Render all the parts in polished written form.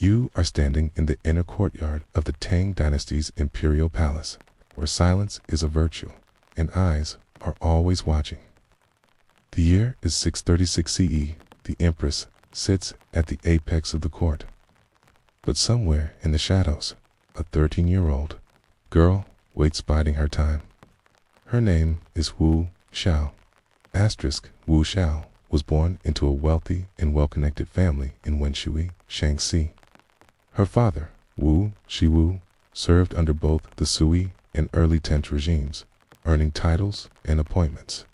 You are standing in the inner courtyard of the Tang Dynasty's Imperial Palace, where silence is a virtue, and eyes are always watching. The year is 636 CE. The Empress sits at the apex of the court. But somewhere in the shadows, a 13-year-old girl waits biding her time. Her name is Wu Xiao. Wu Xiao was born into a wealthy and well-connected family in Wenshui, Shaanxi. Her father, Wu Shiwu, served under both the Sui and early Tang regimes, earning titles and appointments.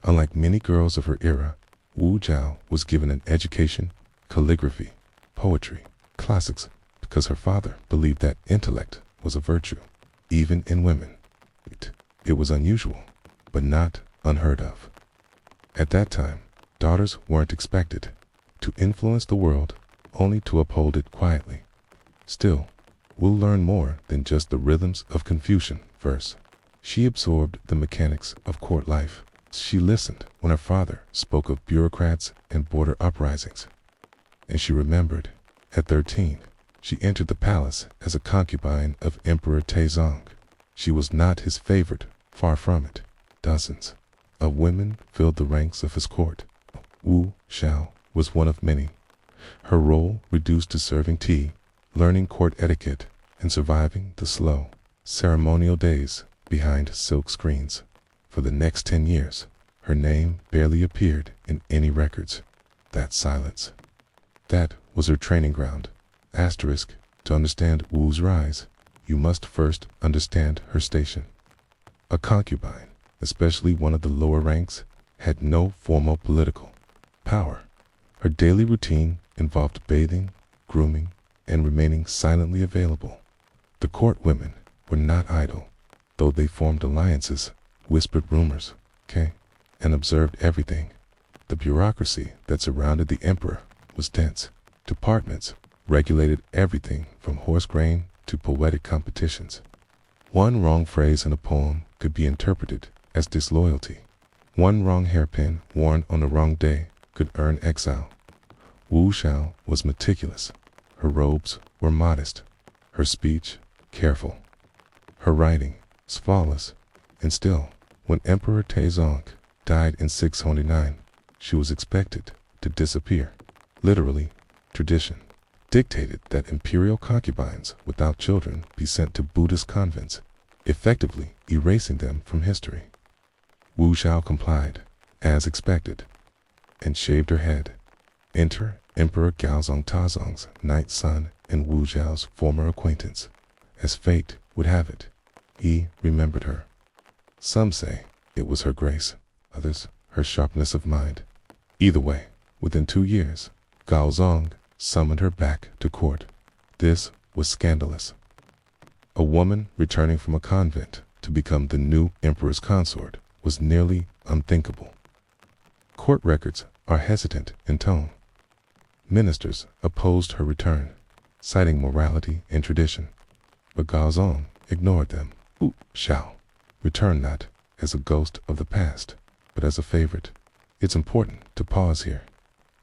Unlike many girls of her era, Wu Xiao was given an education, calligraphy, poetry, classics, because her father believed that intellect was a virtue, even in women. It was unusual, but not unheard of. At that time, daughters weren't expected to influence the world, only to uphold it quietly. Still, Wu learned more than just the rhythms of Confucian verse. She absorbed the mechanics of court life. She listened when her father spoke of bureaucrats and border uprisings. And she remembered, at 13, she entered the palace as a concubine of Emperor Taizong. She was not his favorite, far from it. Dozens of women filled the ranks of his court. Wu Xiao was one of many. Her role reduced to serving tea, learning court etiquette, and surviving the slow, ceremonial days behind silk screens. For the next 10 years, her name barely appeared in any records. That silence. That was her training ground. To understand Wu's rise, you must first understand her station. A concubine, especially one of the lower ranks, had no formal political power. Her daily routine involved bathing, grooming, and remaining silently available. The court women were not idle, though they formed alliances, whispered rumors, and observed everything. The bureaucracy that surrounded the emperor was dense. Departments regulated everything from horse grain to poetic competitions. One wrong phrase in a poem could be interpreted as disloyalty. One wrong hairpin worn on the wrong day could earn exile. Wu Xiao was meticulous. Her robes were modest, her speech careful, her writing flawless, and still, when Emperor Taizong died in 629, she was expected to disappear. Literally, tradition dictated that imperial concubines without children be sent to Buddhist convents, effectively erasing them from history. Wu Xiao complied, as expected, and shaved her head. Enter Emperor Gaozong Tazong's ninth son and Wu Xiao's former acquaintance. As fate would have it, he remembered her. Some say it was her grace, others her sharpness of mind. Either way, within 2 years, Gaozong summoned her back to court. This was scandalous. A woman returning from a convent to become the new emperor's consort was nearly unthinkable. Court records are hesitant in tone. Ministers opposed her return, citing morality and tradition, but Gaozong ignored them. Wu Xiao returned not as a ghost of the past, but as a favorite. It's important to pause here.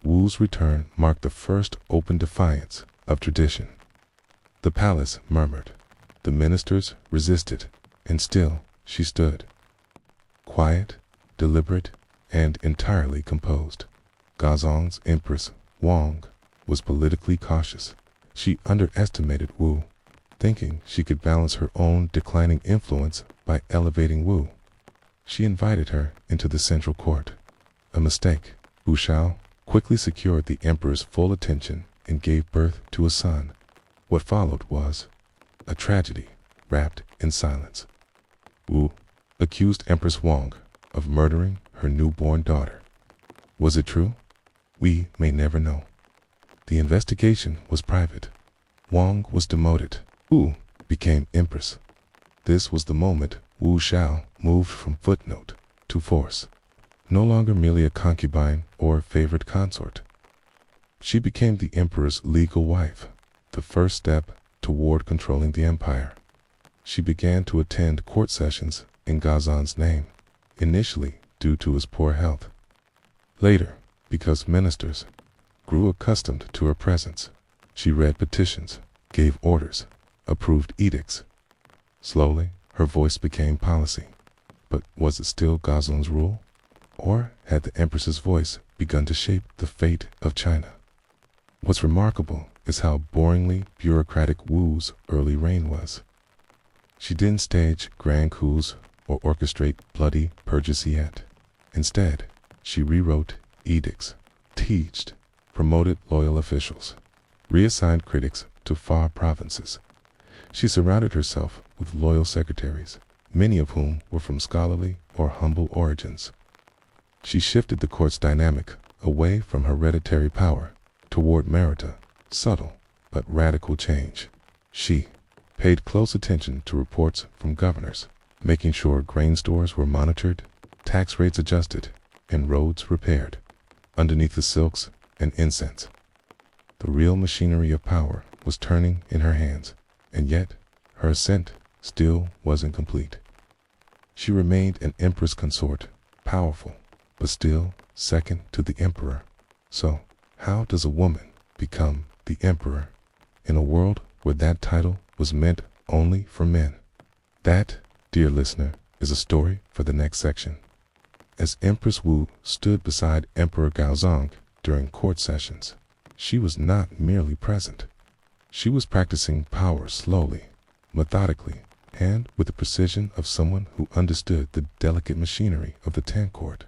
Wu's return marked the first open defiance of tradition. The palace murmured, the ministers resisted, and still she stood. Quiet, deliberate, and entirely composed. Gaozong's Empress Wang was politically cautious. She underestimated Wu, thinking she could balance her own declining influence by elevating Wu. She invited her into the central court. A mistake. Wu Xiao quickly secured the emperor's full attention and gave birth to a son. What followed was a tragedy wrapped in silence. Wu accused Empress Wang of murdering her newborn daughter. Was it true? We may never know. The investigation was private. Wang was demoted. Wu became empress. This was the moment Wu Xiao moved from footnote to force. No longer merely a concubine or favored consort. She became the emperor's legal wife, the first step toward controlling the empire. She began to attend court sessions in Gaozong's name, initially due to his poor health. Later, because ministers grew accustomed to her presence, She read petitions, gave orders, approved edicts. Slowly, her voice became policy. But was it still Gazong's rule? Or had the Empress's voice begun to shape the fate of China? What's remarkable is how boringly bureaucratic Wu's early reign was. She didn't stage grand coups or orchestrate bloody purges yet. Instead, she rewrote edicts, teached, promoted loyal officials, reassigned critics to far provinces. She surrounded herself with loyal secretaries, many of whom were from scholarly or humble origins. She shifted the court's dynamic away from hereditary power toward merit, subtle but radical change. She paid close attention to reports from governors, making sure grain stores were monitored, tax rates adjusted, and roads repaired. Underneath the silks and incense, the real machinery of power was turning in her hands, and yet her ascent still wasn't complete. She remained an empress consort, powerful, but still second to the emperor. So, how does a woman become the emperor in a world where that title was meant only for men? That, dear listener, is a story for the next section. As Empress Wu stood beside Emperor Gaozong during court sessions, she was not merely present. She was practicing power slowly, methodically, and with the precision of someone who understood the delicate machinery of the Tang court.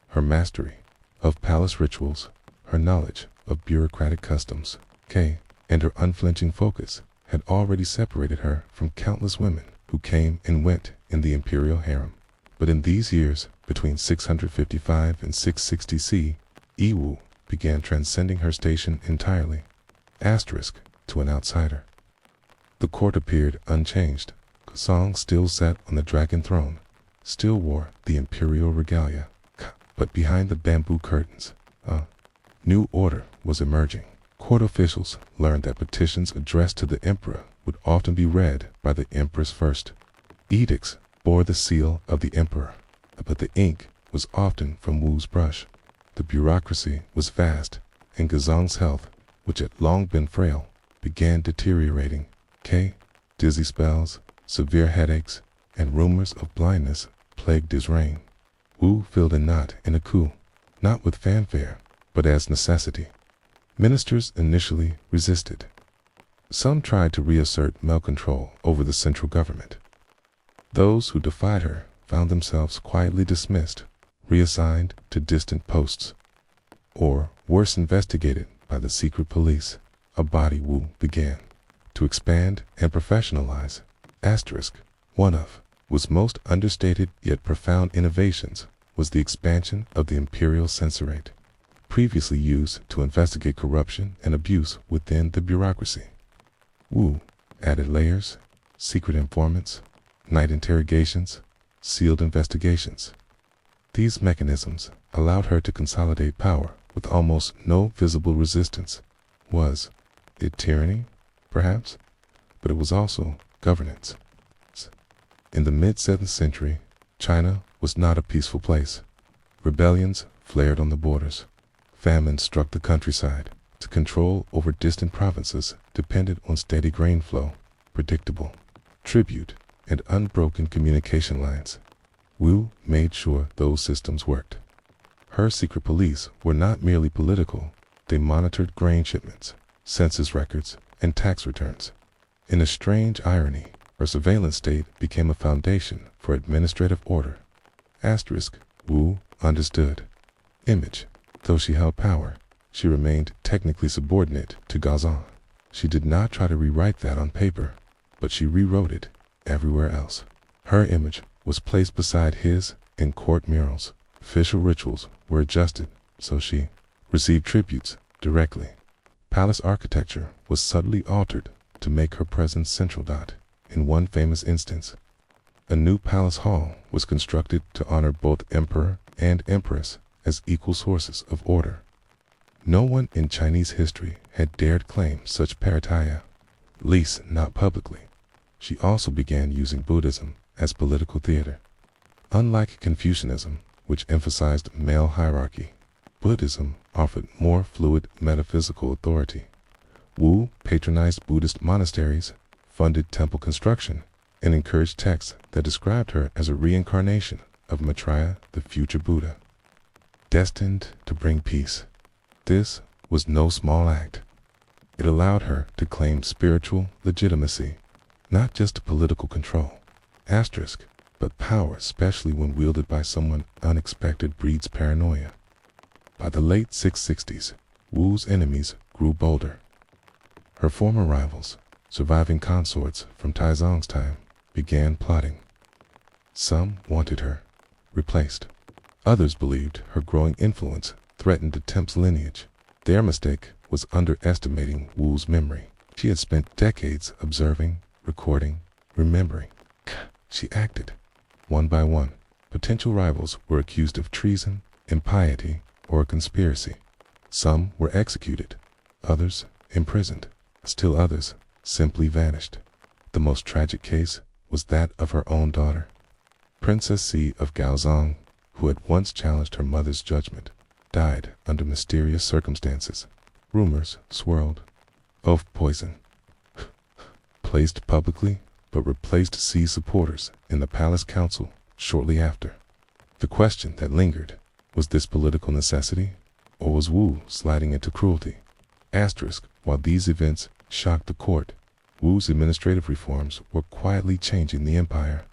Her mastery of palace rituals, her knowledge of bureaucratic customs, and her unflinching focus had already separated her from countless women who came and went in the imperial harem. But in these years, between 655 and 660 C, Wu began transcending her station entirely, to an outsider. The court appeared unchanged. Gazong still sat on the dragon throne, still wore the imperial regalia, but behind the bamboo curtains, a new order was emerging. Court officials learned that petitions addressed to the emperor would often be read by the empress first. Edicts bore the seal of the emperor, but the ink was often from Wu's brush. The bureaucracy was vast, and Gazong's health, which had long been frail, began deteriorating. Dizzy spells, severe headaches, and rumors of blindness plagued his reign. Wu filled a knot in a coup, not with fanfare, but as necessity. Ministers initially resisted. Some tried to reassert male control over the central government. Those who defied her found themselves quietly dismissed, reassigned to distant posts, or worse, investigated by the secret police, a body Wu began to expand and professionalize. One of Wu's most understated yet profound innovations was the expansion of the imperial censorate, previously used to investigate corruption and abuse within the bureaucracy. Wu added layers, secret informants, night interrogations, sealed investigations. These mechanisms allowed her to consolidate power with almost no visible resistance. Was it tyranny? Perhaps, but it was also governance. In the mid-7th century, China was not a peaceful place. Rebellions flared on the borders. Famine struck the countryside. To control over distant provinces depended on steady grain flow, predictable tribute, and unbroken communication lines. Wu made sure those systems worked. Her secret police were not merely political. They monitored grain shipments, census records, and tax returns. In a strange irony, her surveillance state became a foundation for administrative order. Wu understood. Image. Though she held power, she remained technically subordinate to Gazong. She did not try to rewrite that on paper, but she rewrote it everywhere else. Her image was placed beside his in court murals. Official rituals were adjusted so she received tributes directly. Palace architecture was subtly altered to make her presence central. In one famous instance, a new palace hall was constructed to honor both emperor and empress as equal sources of order. No one in Chinese history had dared claim such parity, at least not publicly. She also began using Buddhism as political theater. Unlike Confucianism, which emphasized male hierarchy, Buddhism offered more fluid metaphysical authority. Wu patronized Buddhist monasteries, funded temple construction, and encouraged texts that described her as a reincarnation of Maitreya, the future Buddha, destined to bring peace. This was no small act. It allowed her to claim spiritual legitimacy, not just political control, but power, especially when wielded by someone unexpected, breeds paranoia. By the late 660s, Wu's enemies grew bolder. Her former rivals, surviving consorts from Taizong's time, began plotting. Some wanted her replaced. Others believed her growing influence threatened the temple's lineage. Their mistake was underestimating Wu's memory. She had spent decades observing, recording, remembering. She acted. One by one, potential rivals were accused of treason, impiety, or a conspiracy. Some were executed, others imprisoned. Still others simply vanished. The most tragic case was that of her own daughter, Princess C of Gaozong, who had once challenged her mother's judgment, died under mysterious circumstances. Rumors swirled of poison placed publicly, but replaced C supporters in the palace council shortly after. The question that lingered, was this political necessity, or was Wu sliding into cruelty? While these events shocked the court, Wu's administrative reforms were quietly changing the empire.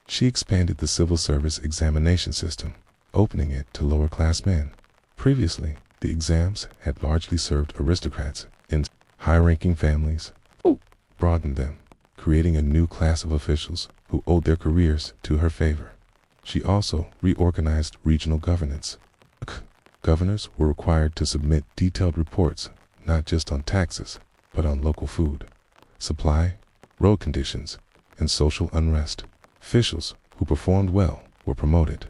She expanded the civil service examination system, opening it to lower-class men. Previously, the exams had largely served aristocrats and high-ranking families, broadened them, creating a new class of officials who owed their careers to her favor. She also reorganized regional governance. Governors were required to submit detailed reports, not just on taxes, but on local food, supply, road conditions, and social unrest. Officials who performed well were promoted.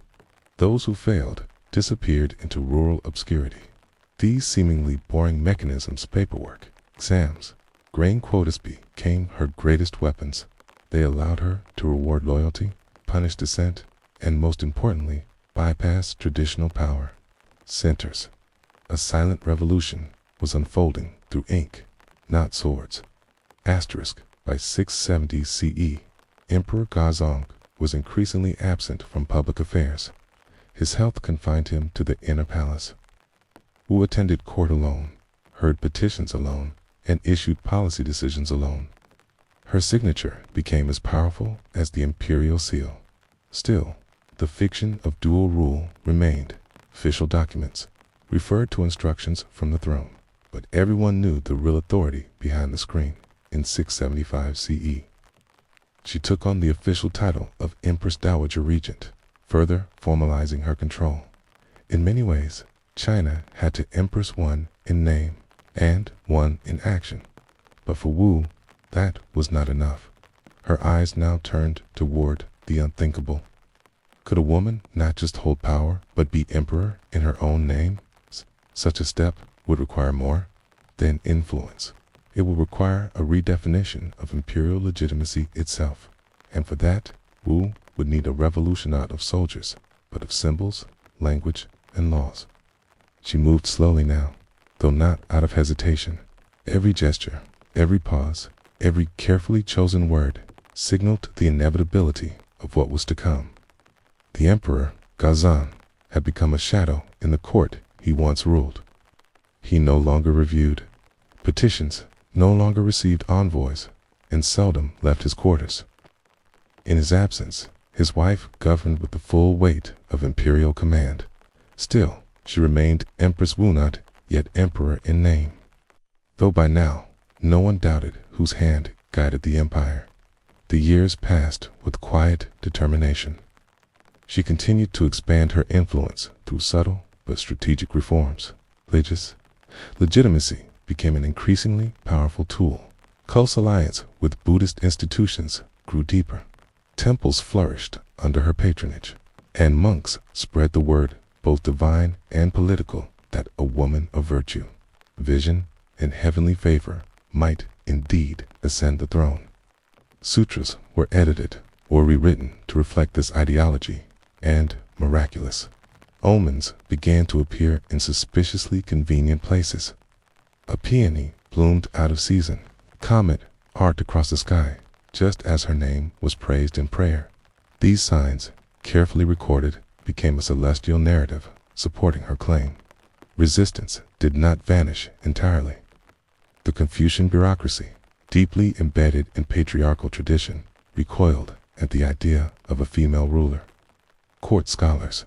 Those who failed disappeared into rural obscurity. These seemingly boring mechanisms, paperwork, exams, grain quotas, became her greatest weapons. They allowed her to reward loyalty, punish dissent, and most importantly, bypass traditional power centers. A silent revolution was unfolding through ink, not swords. By 670 CE, Emperor Gaozong was increasingly absent from public affairs. His health confined him to the inner palace. Wu attended court alone, heard petitions alone, and issued policy decisions alone. Her signature became as powerful as the imperial seal. Still, the fiction of dual rule remained. Official documents referred to instructions from the throne, but everyone knew the real authority behind the screen. In 675 CE, she took on the official title of Empress Dowager Regent, further formalizing her control. In many ways, China had to Empress one in name and one in action. But for Wu, that was not enough. Her eyes now turned toward the unthinkable. Could a woman not just hold power, but be emperor in her own name? Such a step would require more than influence. It would require a redefinition of imperial legitimacy itself. And for that, Wu would need a revolution not of soldiers, but of symbols, language, and laws. She moved slowly now, though not out of hesitation. Every gesture, every pause, every carefully chosen word signaled the inevitability of what was to come. The Emperor, Gaozong, had become a shadow in the court he once ruled. He no longer reviewed petitions, no longer received envoys, and seldom left his quarters. In his absence, his wife governed with the full weight of imperial command. Still, she remained Empress Wu, not yet emperor in name. Though by now, no one doubted whose hand guided the empire. The years passed with quiet determination. She continued to expand her influence through subtle but strategic reforms. Legitimacy became an increasingly powerful tool. Close alliance with Buddhist institutions grew deeper. Temples flourished under her patronage, and monks spread the word, both divine and political, that a woman of virtue, vision, and heavenly favor might indeed ascend the throne. Sutras were edited or rewritten to reflect this ideology, and, miraculous, omens began to appear in suspiciously convenient places. A peony bloomed out of season. A comet arced across the sky, just as her name was praised in prayer. These signs, carefully recorded, became a celestial narrative supporting her claim. Resistance did not vanish entirely. The Confucian bureaucracy, deeply embedded in patriarchal tradition, recoiled at the idea of a female ruler. Court scholars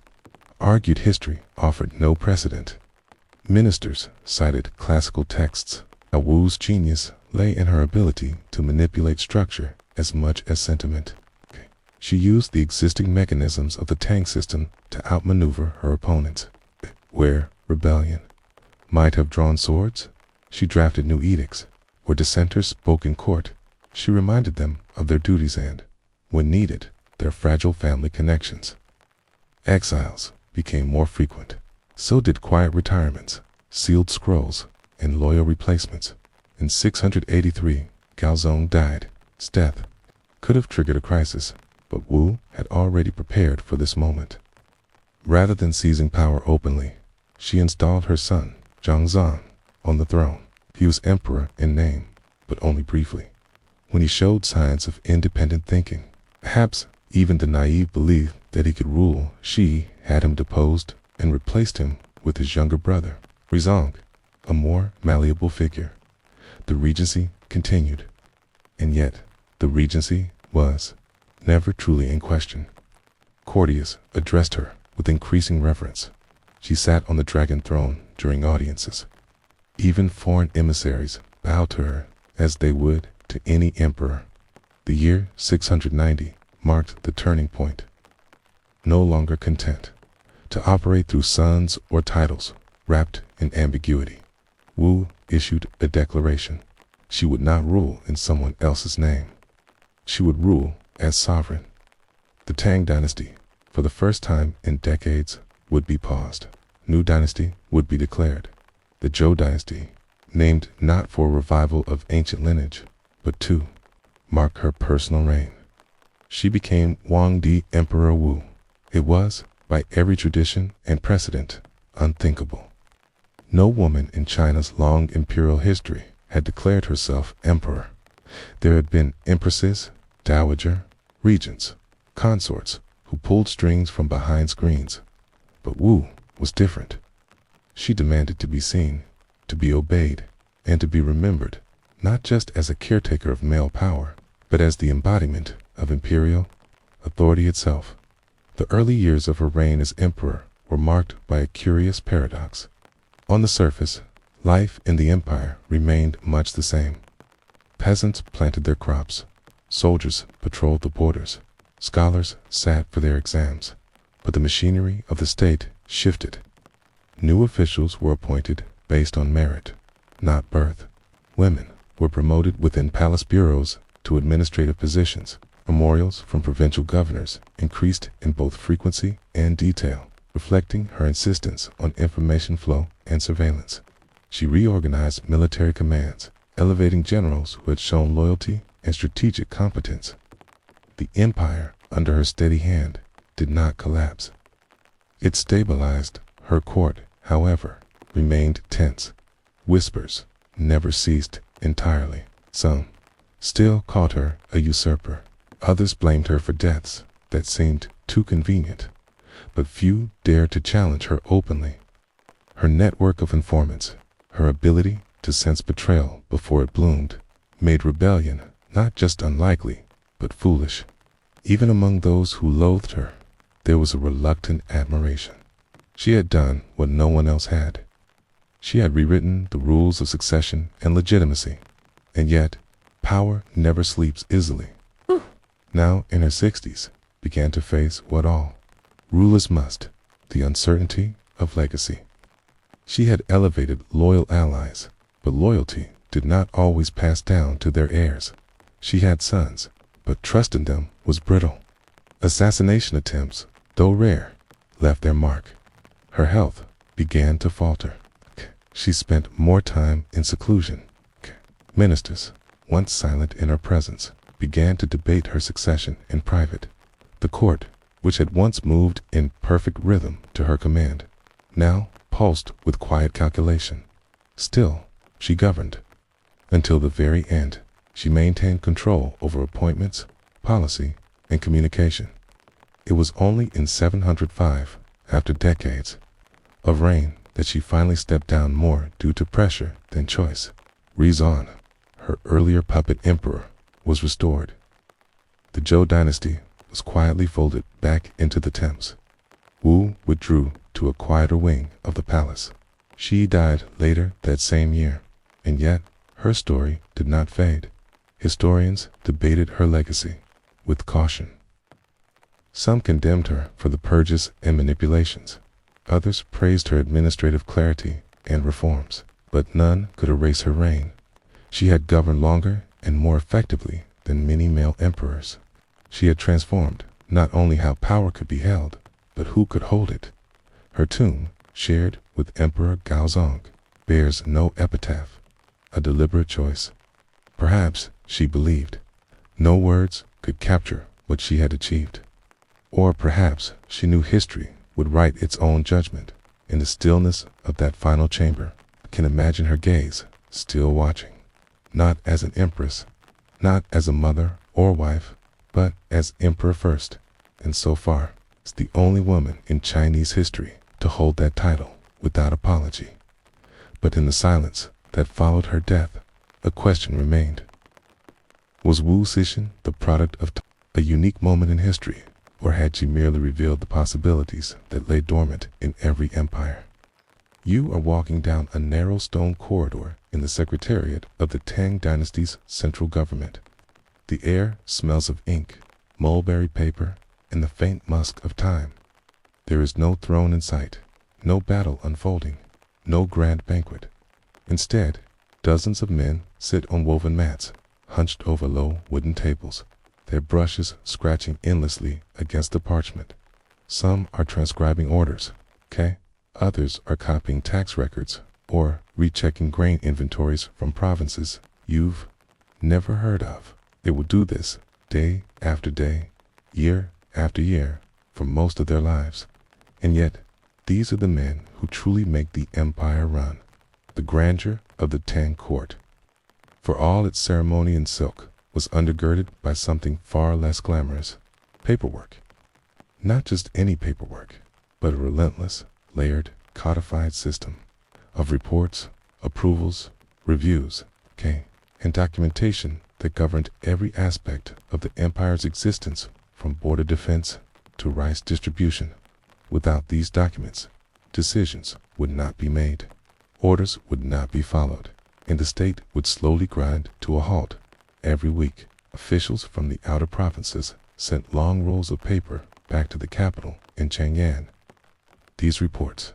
argued history offered no precedent. Ministers cited classical texts. Wu's genius lay in her ability to manipulate structure as much as sentiment. She used the existing mechanisms of the Tang system to outmaneuver her opponents. Where rebellion might have drawn swords, she drafted new edicts. Where dissenters spoke in court, she reminded them of their duties and, when needed, their fragile family connections. Exiles became more frequent. So did quiet retirements, sealed scrolls, and loyal replacements. In 683, Gaozong died. His death could have triggered a crisis, but Wu had already prepared for this moment. Rather than seizing power openly, she installed her son, Zhangzong, on the throne. He was emperor in name, but only briefly. When he showed signs of independent thinking, perhaps even the naive belief that he could rule, she had him deposed and replaced him with his younger brother, Rizong, a more malleable figure. The regency continued, and yet the regency was never truly in question. Courtiers addressed her with increasing reverence. She sat on the dragon throne during audiences. Even foreign emissaries bowed to her as they would to any emperor. The year 690 marked the turning point. No longer content to operate through sons or titles wrapped in ambiguity, Wu issued a declaration. She would not rule in someone else's name. She would rule as sovereign. The Tang Dynasty, for the first time in decades, would be paused. New dynasty would be declared. The Zhou Dynasty, named not for a revival of ancient lineage, but to mark her personal reign. She became Wang Di Emperor Wu. It was, by every tradition and precedent, unthinkable. No woman in China's long imperial history had declared herself emperor. There had been empresses, dowager, regents, consorts who pulled strings from behind screens. But Wu was different. She demanded to be seen, to be obeyed, and to be remembered, not just as a caretaker of male power, but as the embodiment of imperial authority itself. The early years of her reign as emperor were marked by a curious paradox. On the surface, life in the empire remained much the same. Peasants planted their crops, soldiers patrolled the borders, scholars sat for their exams, but the machinery of the state shifted. New officials were appointed based on merit, not birth. Women were promoted within palace bureaus to administrative positions. Memorials from provincial governors increased in both frequency and detail, reflecting her insistence on information flow and surveillance. She reorganized military commands, elevating generals who had shown loyalty and strategic competence. The empire, under her steady hand, did not collapse. It stabilized. Her court, however, remained tense. Whispers never ceased entirely. Some still called her a usurper. Others blamed her for deaths that seemed too convenient, but few dared to challenge her openly. Her network of informants, her ability to sense betrayal before it bloomed, made rebellion not just unlikely, but foolish. Even among those who loathed her, there was a reluctant admiration. She had done what no one else had. She had rewritten the rules of succession and legitimacy, and yet power never sleeps easily. Now in her 60s, began to face what all rulers must, the uncertainty of legacy. She had elevated loyal allies, but loyalty did not always pass down to their heirs. She had sons, but trust in them was brittle. Assassination attempts, though rare, left their mark. Her health began to falter. She spent more time in seclusion. Ministers, once silent in her presence, began to debate her succession in private. The court, which had once moved in perfect rhythm to her command, now pulsed with quiet calculation. Still, she governed. Until the very end, she maintained control over appointments, policy, and communication. It was only in 705, after decades of reign, that she finally stepped down more due to pressure than choice. Rezon, her earlier puppet emperor, was restored. The Zhou dynasty was quietly folded back into the Thames. Wu withdrew to a quieter wing of the palace. She died later that same year, and yet her story did not fade. Historians debated her legacy with caution. Some condemned her for the purges and manipulations. Others praised her administrative clarity and reforms, but none could erase her reign. She had governed longer and more effectively than many male emperors. She had transformed not only how power could be held, but who could hold it. Her tomb, shared with Emperor Gaozong, bears no epitaph, a deliberate choice. Perhaps, she believed, no words could capture what she had achieved. Or perhaps she knew history would write its own judgment in the stillness of that final chamber. I can imagine her gaze, still watching, not as an empress, not as a mother or wife, but as emperor first, and so far, as the only woman in Chinese history to hold that title without apology. But in the silence that followed her death, a question remained. Was Wu Zetian the product of a unique moment in history, or had she merely revealed the possibilities that lay dormant in every empire? You are walking down a narrow stone corridor in the secretariat of the Tang Dynasty's central government. The air smells of ink, mulberry paper, and the faint musk of time. There is no throne in sight, no battle unfolding, no grand banquet. Instead, dozens of men sit on woven mats, hunched over low wooden tables, their brushes scratching endlessly against the parchment. Some are transcribing orders, others are copying tax records or rechecking grain inventories from provinces you've never heard of. They will do this day after day, year after year, for most of their lives. And yet, these are the men who truly make the empire run. The grandeur of the Tang court, for all its ceremony and silk, was undergirded by something far less glamorous: paperwork. Not just any paperwork, but a relentless, layered, codified system of reports, approvals, reviews, and documentation that governed every aspect of the empire's existence, from border defense to rice distribution. Without these documents, decisions would not be made, orders would not be followed, and the state would slowly grind to a halt. Every week, officials from the outer provinces sent long rolls of paper back to the capital in Chang'an. These reports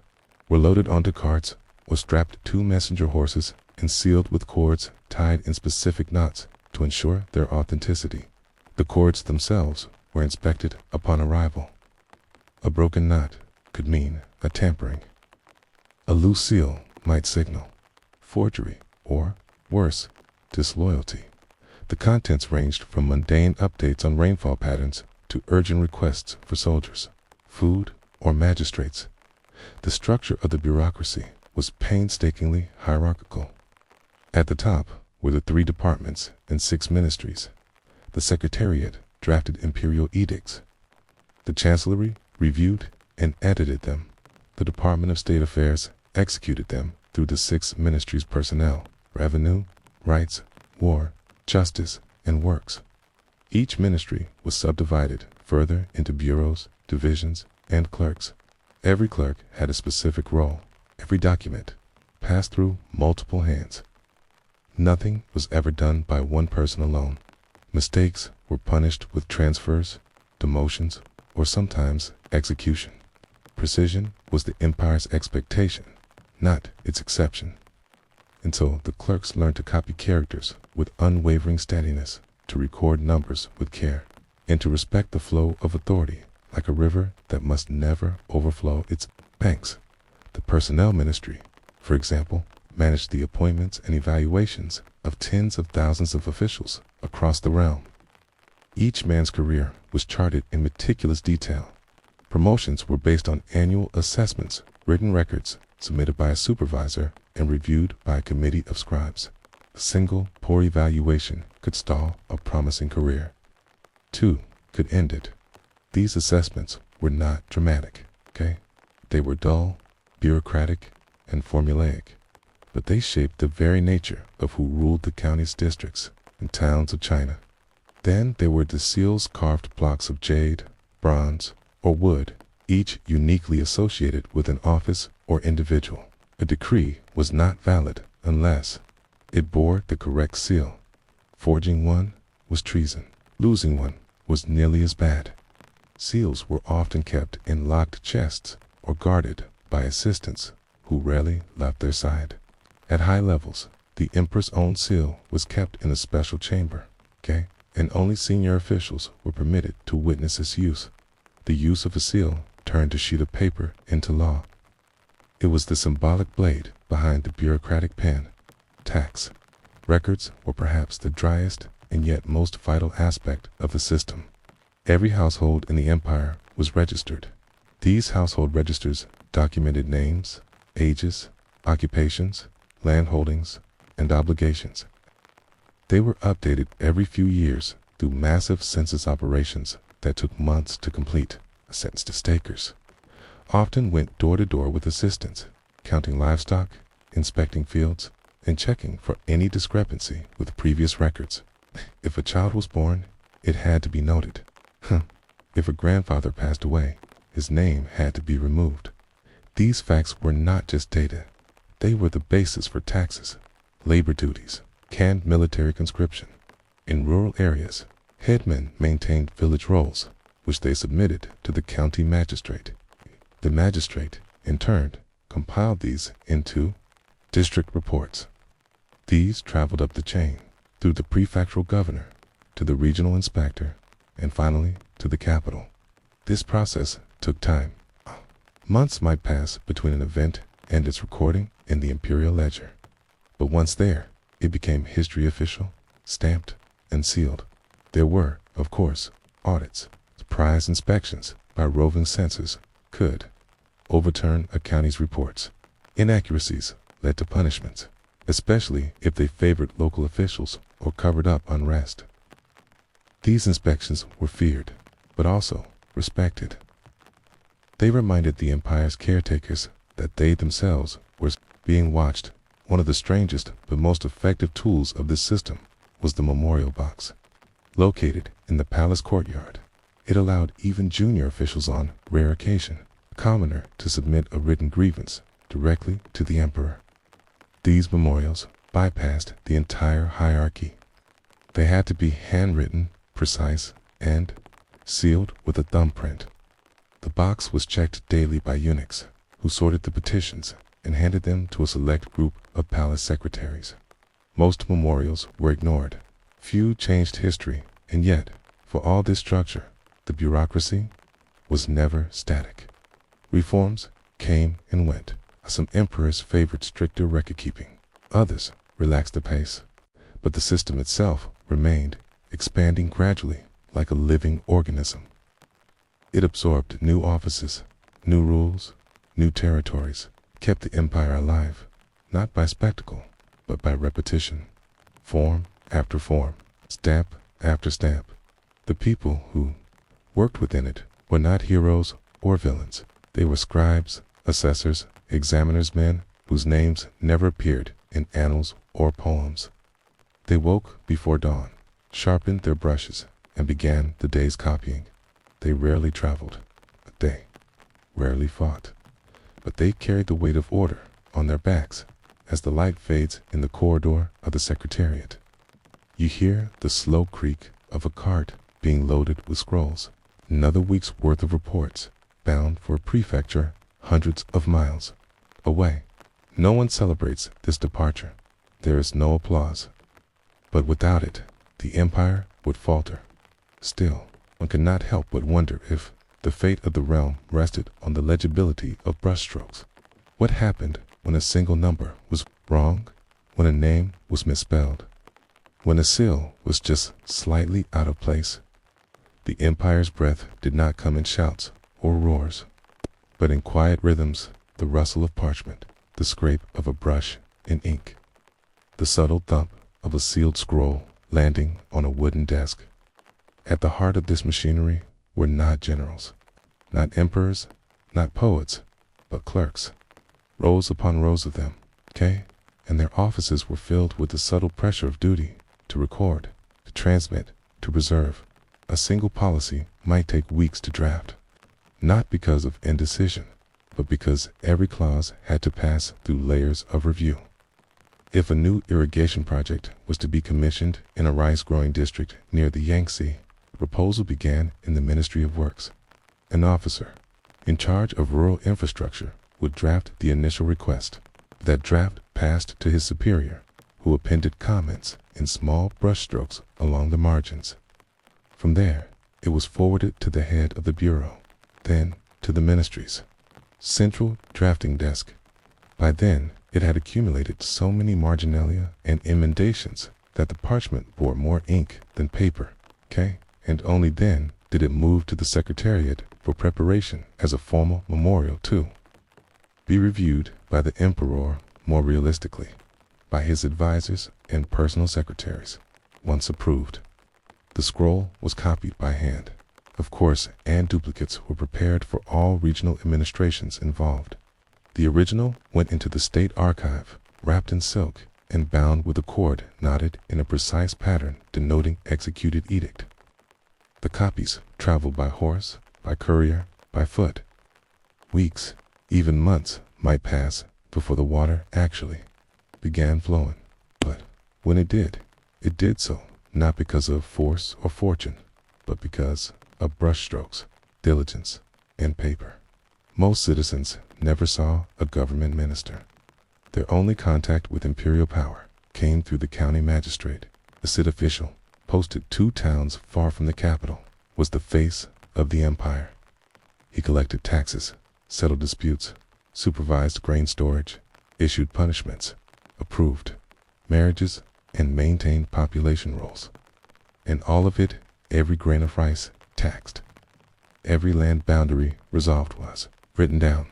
were loaded onto carts or strapped to messenger horses and sealed with cords tied in specific knots to ensure their authenticity. The cords themselves were inspected upon arrival. A broken knot could mean a tampering. A loose seal might signal forgery or, worse, disloyalty. The contents ranged from mundane updates on rainfall patterns to urgent requests for soldiers, food, or magistrates. The structure of the bureaucracy was painstakingly hierarchical. At the top were the 3 departments and 6 ministries. The Secretariat drafted imperial edicts. The Chancellery reviewed and edited them. The Department of State Affairs executed them through the 6 ministries' personnel: revenue, rights, war, justice, and works. Each ministry was subdivided further into bureaus, divisions, and clerks. Every clerk had a specific role. Every document passed through multiple hands. Nothing was ever done by one person alone. Mistakes were punished with transfers, demotions, or sometimes execution. Precision was the empire's expectation, not its exception. Until the clerks learned to copy characters with unwavering steadiness, to record numbers with care, and to respect the flow of authority like a river that must never overflow its banks. The Personnel Ministry, for example, managed the appointments and evaluations of tens of thousands of officials across the realm. Each man's career was charted in meticulous detail. Promotions were based on annual assessments, written records submitted by a supervisor and reviewed by a committee of scribes. A single poor evaluation could stall a promising career. 2 could end it. These assessments were not dramatic, okay? They were dull, bureaucratic, and formulaic, but they shaped the very nature of who ruled the counties, districts, and towns of China. Then there were the seals, carved blocks of jade, bronze, or wood, each uniquely associated with an office or individual. A decree was not valid unless it bore the correct seal. Forging one was treason. Losing one was nearly as bad. Seals were often kept in locked chests or guarded by assistants who rarely left their side. At high levels, the emperor's own seal was kept in a special chamber, okay? And only senior officials were permitted to witness its use. The use of a seal turned a sheet of paper into law. It was the symbolic blade behind the bureaucratic pen. Tax records were perhaps the driest and yet most vital aspect of the system. Every household in the empire was registered. These household registers documented names, ages, occupations, land holdings, and obligations. They were updated every few years through massive census operations that took months to complete. A census takers often went door to door with assistants, counting livestock, inspecting fields, and checking for any discrepancy with previous records. If a child was born, it had to be noted. If a grandfather passed away, his name had to be removed. These facts were not just data. They were the basis for taxes, labor duties, canned military conscription. In rural areas, headmen maintained village rolls, which they submitted to the county magistrate. The magistrate, in turn, compiled these into district reports. These traveled up the chain, through the prefectural governor, to the regional inspector, and finally to the capital. This process took time. Months might pass between an event and its recording in the imperial ledger. But once there, it became history official, stamped, and sealed. There were, of course, audits. Surprise inspections by roving censors could overturn a county's reports. Inaccuracies led to punishments, especially if they favored local officials or covered up unrest. These inspections were feared, but also respected. They reminded the empire's caretakers that they themselves were being watched. One of the strangest but most effective tools of this system was the memorial box. Located in the palace courtyard, it allowed even junior officials on rare occasion, a commoner, to submit a written grievance directly to the emperor. These memorials bypassed the entire hierarchy. They had to be handwritten, precise, and sealed with a thumbprint. The box was checked daily by eunuchs, who sorted the petitions and handed them to a select group of palace secretaries. Most memorials were ignored. Few changed history, and yet, for all this structure, the bureaucracy was never static. Reforms came and went. Some emperors favored stricter record-keeping. Others relaxed the pace. But the system itself remained, expanding gradually like a living organism. It absorbed new offices, new rules, new territories, kept the empire alive, not by spectacle, but by repetition, form after form, stamp after stamp. The people who worked within it were not heroes or villains. They were scribes, assessors, examiners, men whose names never appeared in annals or poems. They woke before dawn, sharpened their brushes, and began the day's copying. They rarely traveled. They rarely fought. But they carried the weight of order on their backs as the light fades in the corridor of the secretariat. You hear the slow creak of a cart being loaded with scrolls. Another week's worth of reports, bound for a prefecture hundreds of miles away. No one celebrates this departure. There is no applause. But without it, the empire would falter. Still, one could not help but wonder if the fate of the realm rested on the legibility of brushstrokes. What happened when a single number was wrong, when a name was misspelled, when a seal was just slightly out of place? The empire's breath did not come in shouts or roars, but in quiet rhythms, the rustle of parchment, the scrape of a brush in ink, the subtle thump of a sealed scroll landing on a wooden desk. At the heart of this machinery were not generals, not emperors, not poets, but clerks. Rows upon rows of them, and their offices were filled with the subtle pressure of duty to record, to transmit, to preserve. A single policy might take weeks to draft, not because of indecision, but because every clause had to pass through layers of review. If a new irrigation project was to be commissioned in a rice-growing district near the Yangtze, the proposal began in the Ministry of Works. An officer in charge of rural infrastructure would draft the initial request. That draft passed to his superior, who appended comments in small brushstrokes along the margins. From there, it was forwarded to the head of the bureau, then to the ministry's central drafting desk. By then, it had accumulated so many marginalia and emendations that the parchment bore more ink than paper, and only then did it move to the secretariat for preparation as a formal memorial to be reviewed by the emperor, more realistically, by his advisors and personal secretaries. Once approved, the scroll was copied by hand, of course, and duplicates were prepared for all regional administrations involved. The original went into the state archive, wrapped in silk and bound with a cord knotted in a precise pattern denoting executed edict. The copies traveled by horse, by courier, by foot. Weeks, even months, might pass before the water actually began flowing. But when it did so not because of force or fortune, but because of brushstrokes, diligence, and paper. Most citizens never saw a government minister. Their only contact with imperial power came through the county magistrate. The city official, posted 2 towns far from the capital, was the face of the empire. He collected taxes, settled disputes, supervised grain storage, issued punishments, approved marriages, and maintained population rolls. And all of it, every grain of rice taxed. Every land boundary resolved was written down.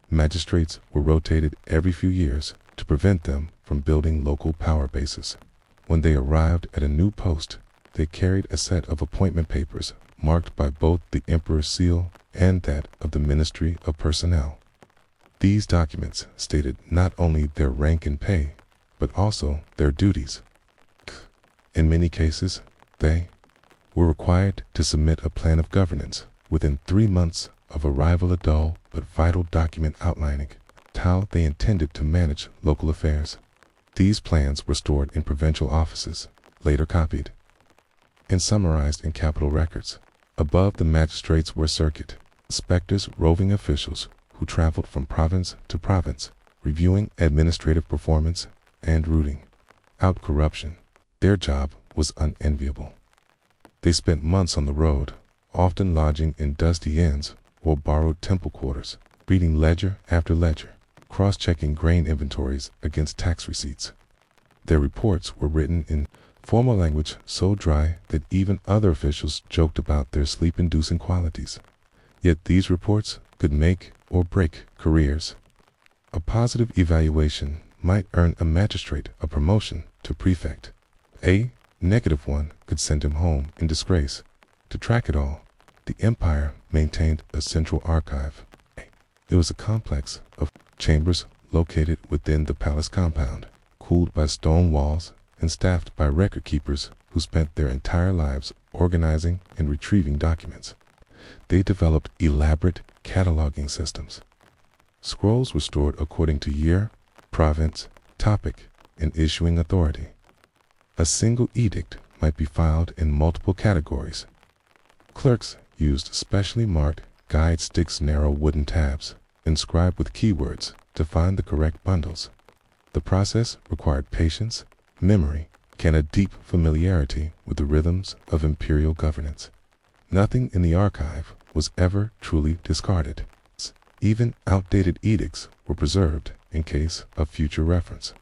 Magistrates were rotated every few years to prevent them from building local power bases. When they arrived at a new post, they carried a set of appointment papers marked by both the emperor's seal and that of the Ministry of Personnel. These documents stated not only their rank and pay, but also their duties. In many cases, they were required to submit a plan of governance within 3 months of arrival, a dull but vital document outlining how they intended to manage local affairs. These plans were stored in provincial offices, later copied and summarized in capital records. Above the magistrates were circuit inspectors, roving officials who traveled from province to province, reviewing administrative performance and rooting out corruption. Their job was unenviable. They spent months on the road, often lodging in dusty inns or borrowed temple quarters, reading ledger after ledger, cross-checking grain inventories against tax receipts. Their reports were written in formal language so dry that even other officials joked about their sleep-inducing qualities. Yet these reports could make or break careers. A positive evaluation might earn a magistrate a promotion to prefect. A negative one could send him home in disgrace. To track it all, the empire maintained a central archive. It was a complex of chambers located within the palace compound, cooled by stone walls and staffed by record keepers who spent their entire lives organizing and retrieving documents. They developed elaborate cataloging systems. Scrolls were stored according to year, province, topic, and issuing authority. A single edict might be filed in multiple categories. Clerks used specially marked guide sticks, narrow wooden tabs, inscribed with keywords to find the correct bundles. The process required patience, memory, and a deep familiarity with the rhythms of imperial governance. Nothing in the archive was ever truly discarded. Even outdated edicts were preserved in case of future reference.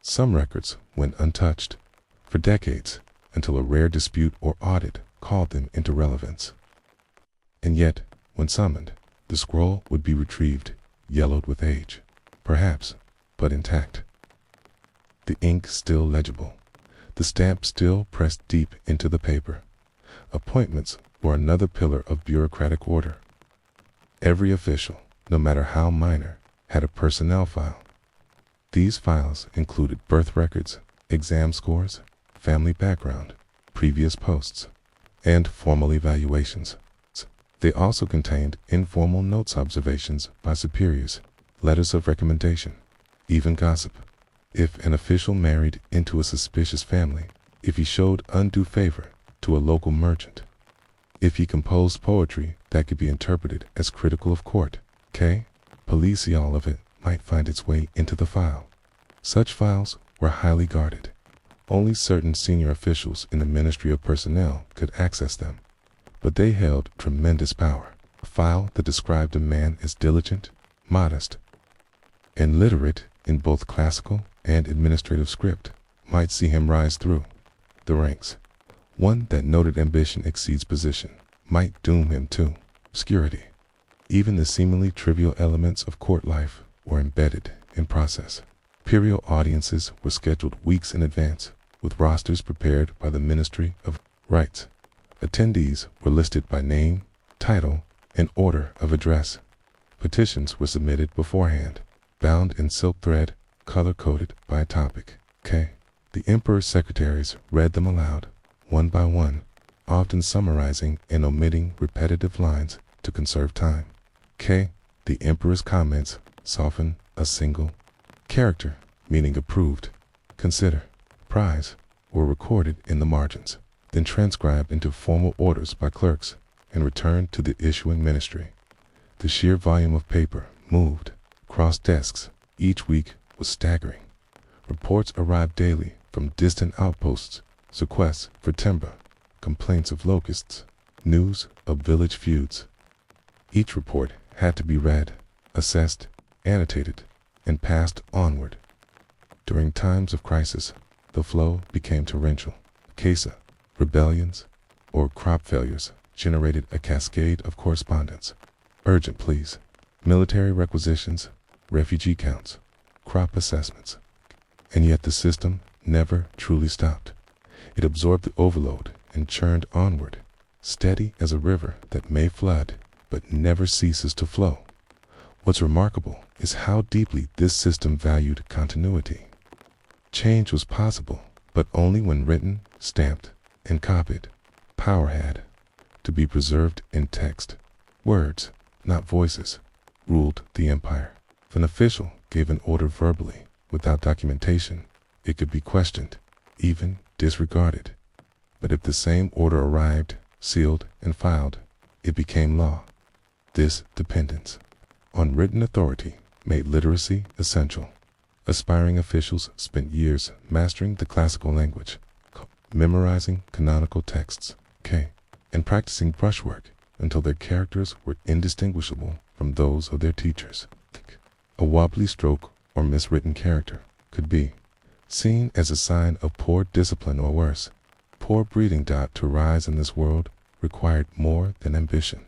Some records went untouched for decades until a rare dispute or audit called them into relevance. And yet, when summoned, the scroll would be retrieved, yellowed with age, perhaps, but intact. The ink still legible, the stamp still pressed deep into the paper. Appointments were another pillar of bureaucratic order. Every official, no matter how minor, had a personnel file. These files included birth records, exam scores, family background, previous posts, and formal evaluations. They also contained informal notes, observations by superiors, letters of recommendation, even gossip. If an official married into a suspicious family, if he showed undue favor to a local merchant, if he composed poetry that could be interpreted as critical of court, police, all of it might find its way into the file. Such files were highly guarded. Only certain senior officials in the Ministry of Personnel could access them, but they held tremendous power. A file that described a man as diligent, modest, and literate in both classical and administrative script might see him rise through the ranks. One that noted ambition exceeds position might doom him to obscurity. Even the seemingly trivial elements of court life were embedded in process. Imperial audiences were scheduled weeks in advance, with rosters prepared by the Ministry of Rights. Attendees were listed by name, title, and order of address. Petitions were submitted beforehand, bound in silk thread, color-coded by a topic. The emperor's secretaries read them aloud, one by one, often summarizing and omitting repetitive lines to conserve time. The emperor's comments soften a single character, meaning approved, consider, prize, were recorded in the margins, then transcribed into formal orders by clerks and returned to the issuing ministry. The sheer volume of paper moved across desks each week was staggering. Reports arrived daily from distant outposts, requests for timber, complaints of locusts, news of village feuds. Each report had to be read, assessed, annotated, and passed onward. During times of crisis, the flow became torrential. Rebellions, or crop failures generated a cascade of correspondence. Urgent pleas, military requisitions, refugee counts, crop assessments. And yet the system never truly stopped. It absorbed the overload and churned onward, steady as a river that may flood but never ceases to flow. What's remarkable is how deeply this system valued continuity. Change was possible, but only when written, stamped, and copied. Power had to be preserved in text. Words, not voices, ruled the empire. If an official gave an order verbally, without documentation, it could be questioned, even disregarded. But if the same order arrived, sealed, and filed, it became law. This dependence on written authority made literacy essential. Aspiring officials spent years mastering the classical language, memorizing canonical texts, and practicing brushwork until their characters were indistinguishable from those of their teachers. A wobbly stroke or miswritten character could be seen as a sign of poor discipline or worse. Poor breeding. To rise in this world required more than ambition.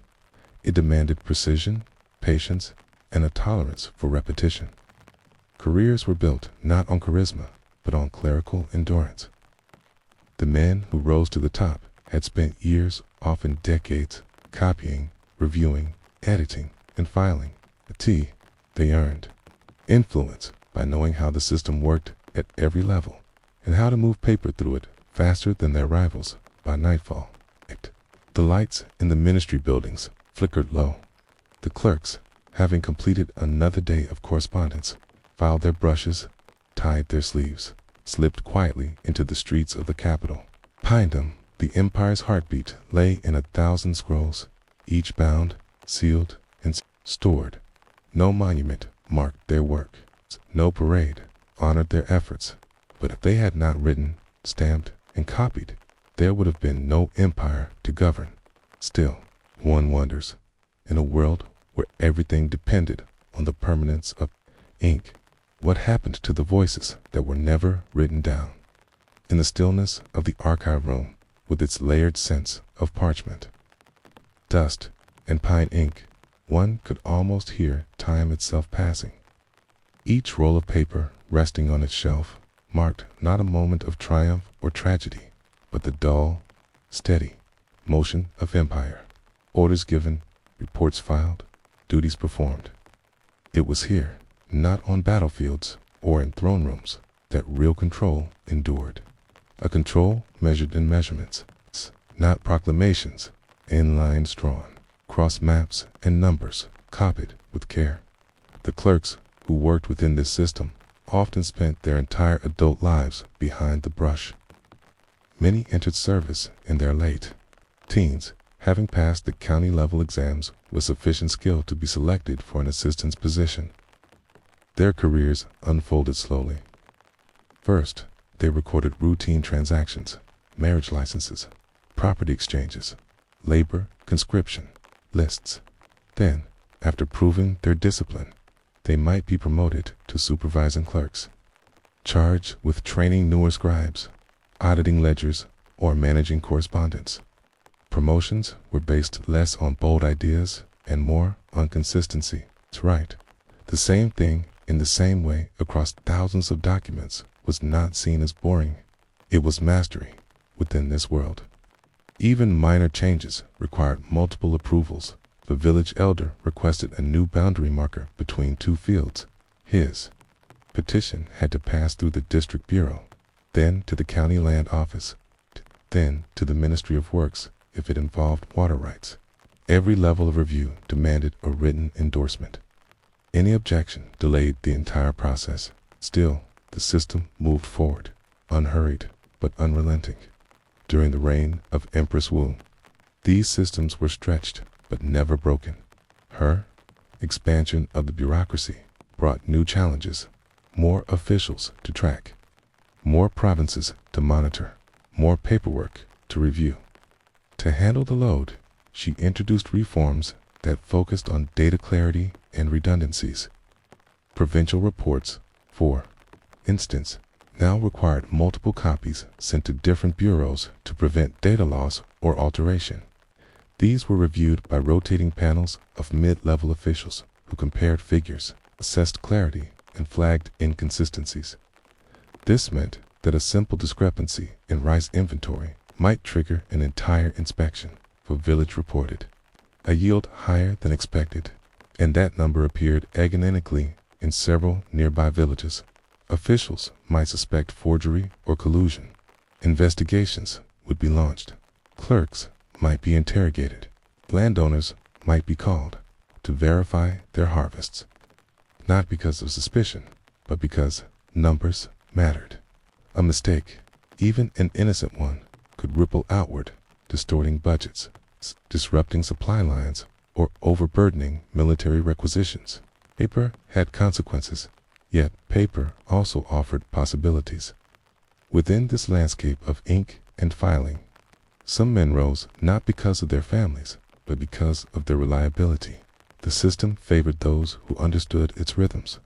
It demanded precision, patience, and a tolerance for repetition. Careers were built not on charisma, but on clerical endurance. The men who rose to the top had spent years, often decades, copying, reviewing, editing, and filing. They earned influence by knowing how the system worked at every level and how to move paper through it faster than their rivals by nightfall. The lights in the ministry buildings flickered low. The clerks, having completed another day of correspondence, filed their brushes, tied their sleeves, slipped quietly into the streets of the capital. Behind them, the empire's heartbeat lay in 1,000 scrolls, each bound, sealed, and stored. No monument marked their work. No parade honored their efforts. But if they had not written, stamped, and copied, there would have been no empire to govern. Still, one wonders, in a world where everything depended on the permanence of ink, what happened to the voices that were never written down? In the stillness of the archive room, with its layered scents of parchment, dust, and pine ink, one could almost hear time itself passing. Each roll of paper resting on its shelf marked not a moment of triumph or tragedy, but the dull, steady motion of empire. Orders given, reports filed, duties performed. It was here, not on battlefields or in throne rooms, that real control endured. A control measured in measurements, not proclamations, in lines drawn, cross maps and numbers copied with care. The clerks who worked within this system often spent their entire adult lives behind the brush. Many entered service in their late teens, having passed the county-level exams with sufficient skill to be selected for an assistant's position. Their careers unfolded slowly. First, they recorded routine transactions, marriage licenses, property exchanges, labor conscription lists. Then, after proving their discipline, they might be promoted to supervising clerks, charged with training newer scribes, auditing ledgers, or managing correspondence. Promotions were based less on bold ideas and more on consistency. That's right. The same thing in the same way across thousands of documents was not seen as boring. It was mastery within this world. Even minor changes required multiple approvals. The village elder requested a new boundary marker between two fields. His petition had to pass through the district bureau, then to the county land office, then to the Ministry of Works if it involved water rights. Every level of review demanded a written endorsement. Any objection delayed the entire process. Still, the system moved forward, unhurried but unrelenting. During the reign of Empress Wu, these systems were stretched but never broken. Her expansion of the bureaucracy brought new challenges, more officials to track, more provinces to monitor, more paperwork to review. To handle the load, she introduced reforms that focused on data clarity and redundancies. Provincial reports, for instance, now required multiple copies sent to different bureaus to prevent data loss or alteration. These were reviewed by rotating panels of mid-level officials who compared figures, assessed clarity, and flagged inconsistencies. This meant that a simple discrepancy in rice inventory might trigger an entire inspection for village reported. A yield higher than expected, and that number appeared agonically in several nearby villages. Officials might suspect forgery or collusion. Investigations would be launched. Clerks might be interrogated. Landowners might be called to verify their harvests, not because of suspicion, but because numbers mattered. A mistake, even an innocent one, could ripple outward, distorting budgets, disrupting supply lines, or overburdening military requisitions. Paper had consequences, yet paper also offered possibilities. Within this landscape of ink and filing, some men rose not because of their families, but because of their reliability. The system favored those who understood its rhythms.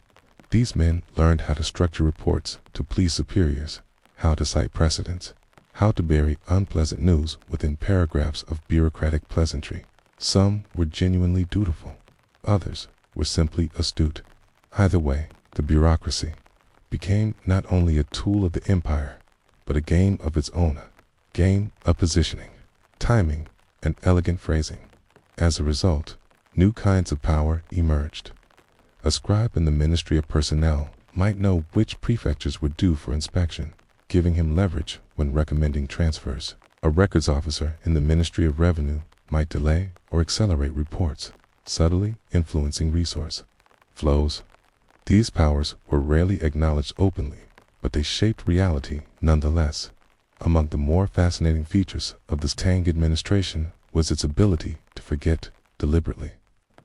These men learned how to structure reports to please superiors, how to cite precedents, how to bury unpleasant news within paragraphs of bureaucratic pleasantry. Some were genuinely dutiful, others were simply astute. Either way, the bureaucracy became not only a tool of the empire, but a game of its own, a game of positioning, timing, and elegant phrasing. As a result, new kinds of power emerged. A scribe in the Ministry of Personnel might know which prefectures were due for inspection, giving him leverage when recommending transfers. A records officer in the Ministry of Revenue might delay or accelerate reports, subtly influencing resource flows. These powers were rarely acknowledged openly, but they shaped reality nonetheless. Among the more fascinating features of this Tang administration was its ability to forget deliberately.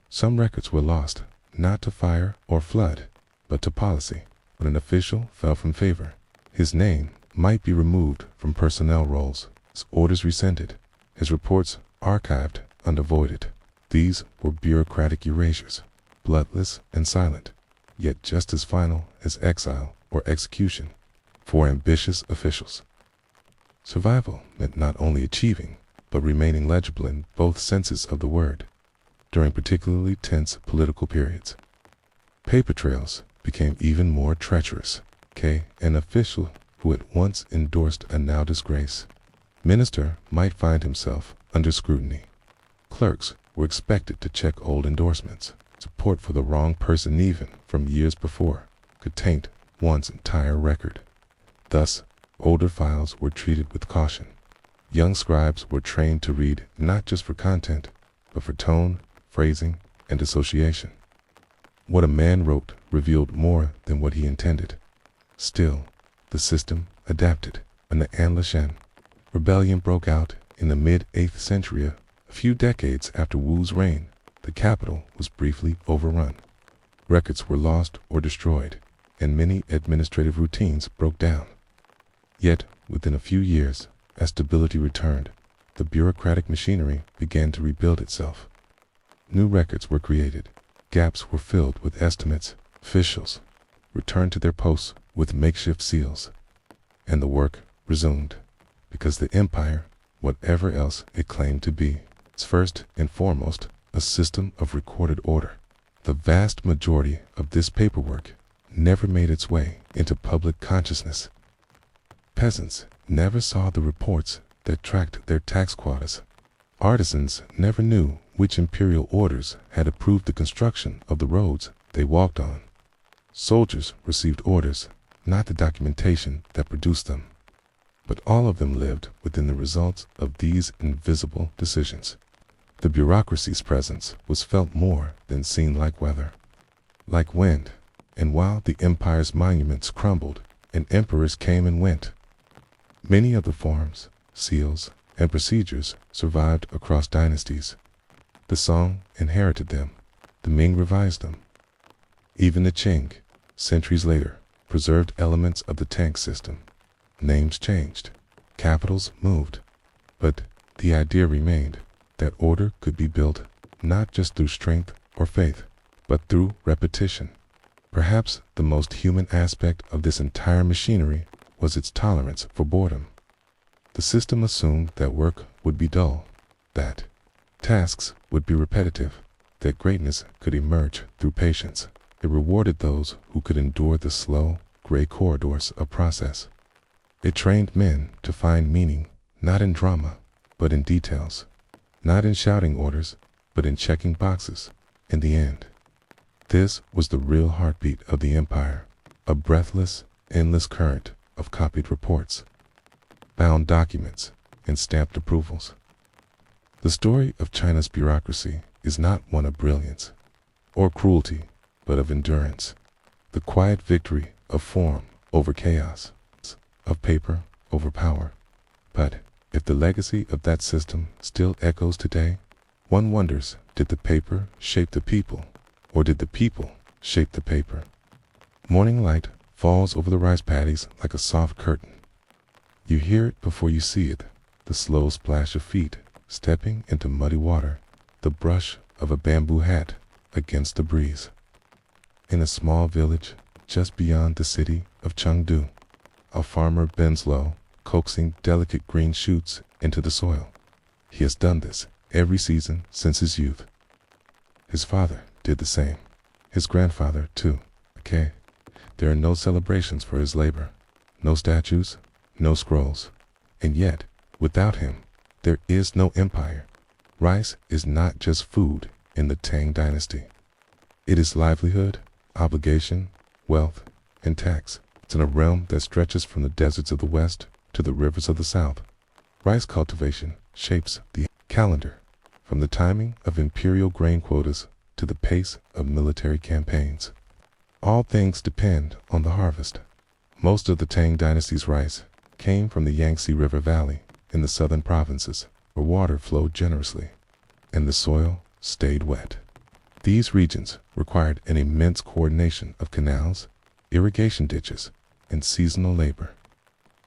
Some records were lost, not to fire or flood, but to policy. When an official fell from favor, his name might be removed from personnel roles, his orders rescinded, his reports archived unavoided. These were bureaucratic erasures, bloodless and silent, yet just as final as exile or execution for ambitious officials. Survival meant not only achieving, but remaining legible in both senses of the word during particularly tense political periods. Paper trails became even more treacherous. An official who had once endorsed a now disgrace minister might find himself under scrutiny. Clerks were expected to check old endorsements. Support for the wrong person even from years before could taint one's entire record. Thus, older files were treated with caution. Young scribes were trained to read not just for content, but for tone, phrasing, and association. What a man wrote revealed more than what he intended. Still, the system adapted. When the Anlashan rebellion broke out in the mid-8th century, a few decades after Wu's reign, the capital was briefly overrun. Records were lost or destroyed, and many administrative routines broke down. Yet, within a few years, as stability returned, the bureaucratic machinery began to rebuild itself. New records were created, gaps were filled with estimates, officials returned to their posts with makeshift seals, and the work resumed, because the empire, whatever else it claimed to be, is first and foremost a system of recorded order. The vast majority of this paperwork never made its way into public consciousness. Peasants never saw the reports that tracked their tax quotas. Artisans never knew which imperial orders had approved the construction of the roads they walked on. Soldiers received orders, not the documentation that produced them. But all of them lived within the results of these invisible decisions. The bureaucracy's presence was felt more than seen like weather, like wind, and while the empire's monuments crumbled and emperors came and went, many of the forms, seals, and procedures survived across dynasties. The Song inherited them, the Ming revised them. Even the Qing, centuries later, preserved elements of the Tang system. Names changed, capitals moved, but the idea remained that order could be built not just through strength or faith, but through repetition. Perhaps the most human aspect of this entire machinery was its tolerance for boredom. The system assumed that work would be dull, that tasks would be repetitive, that greatness could emerge through patience. It rewarded those who could endure the slow, gray corridors of process. It trained men to find meaning not in drama, but in details, not in shouting orders, but in checking boxes. In the end, this was the real heartbeat of the empire, a breathless, endless current of copied reports, bound documents, and stamped approvals. The story of China's bureaucracy is not one of brilliance or cruelty, but of endurance, the quiet victory of form over chaos, of paper over power. But if the legacy of that system still echoes today, one wonders, did the paper shape the people, or did the people shape the paper? Morning light falls over the rice paddies like a soft curtain. You hear it before you see it, the slow splash of feet stepping into muddy water, the brush of a bamboo hat against the breeze. In a small village just beyond the city of Chengdu, a farmer bends low, coaxing delicate green shoots into the soil. He has done this every season since his youth. His father did the same. His grandfather, too. There are no celebrations for his labor, no statues, no scrolls. And yet, without him, there is no empire. Rice is not just food in the Tang Dynasty. It is livelihood, obligation, wealth, and tax. It's in a realm that stretches from the deserts of the west to the rivers of the south. Rice cultivation shapes the calendar, from the timing of imperial grain quotas to the pace of military campaigns. All things depend on the harvest. Most of the Tang Dynasty's rice came from the Yangtze River Valley in the southern provinces, where water flowed generously, and the soil stayed wet. These regions required an immense coordination of canals, irrigation ditches, and seasonal labor.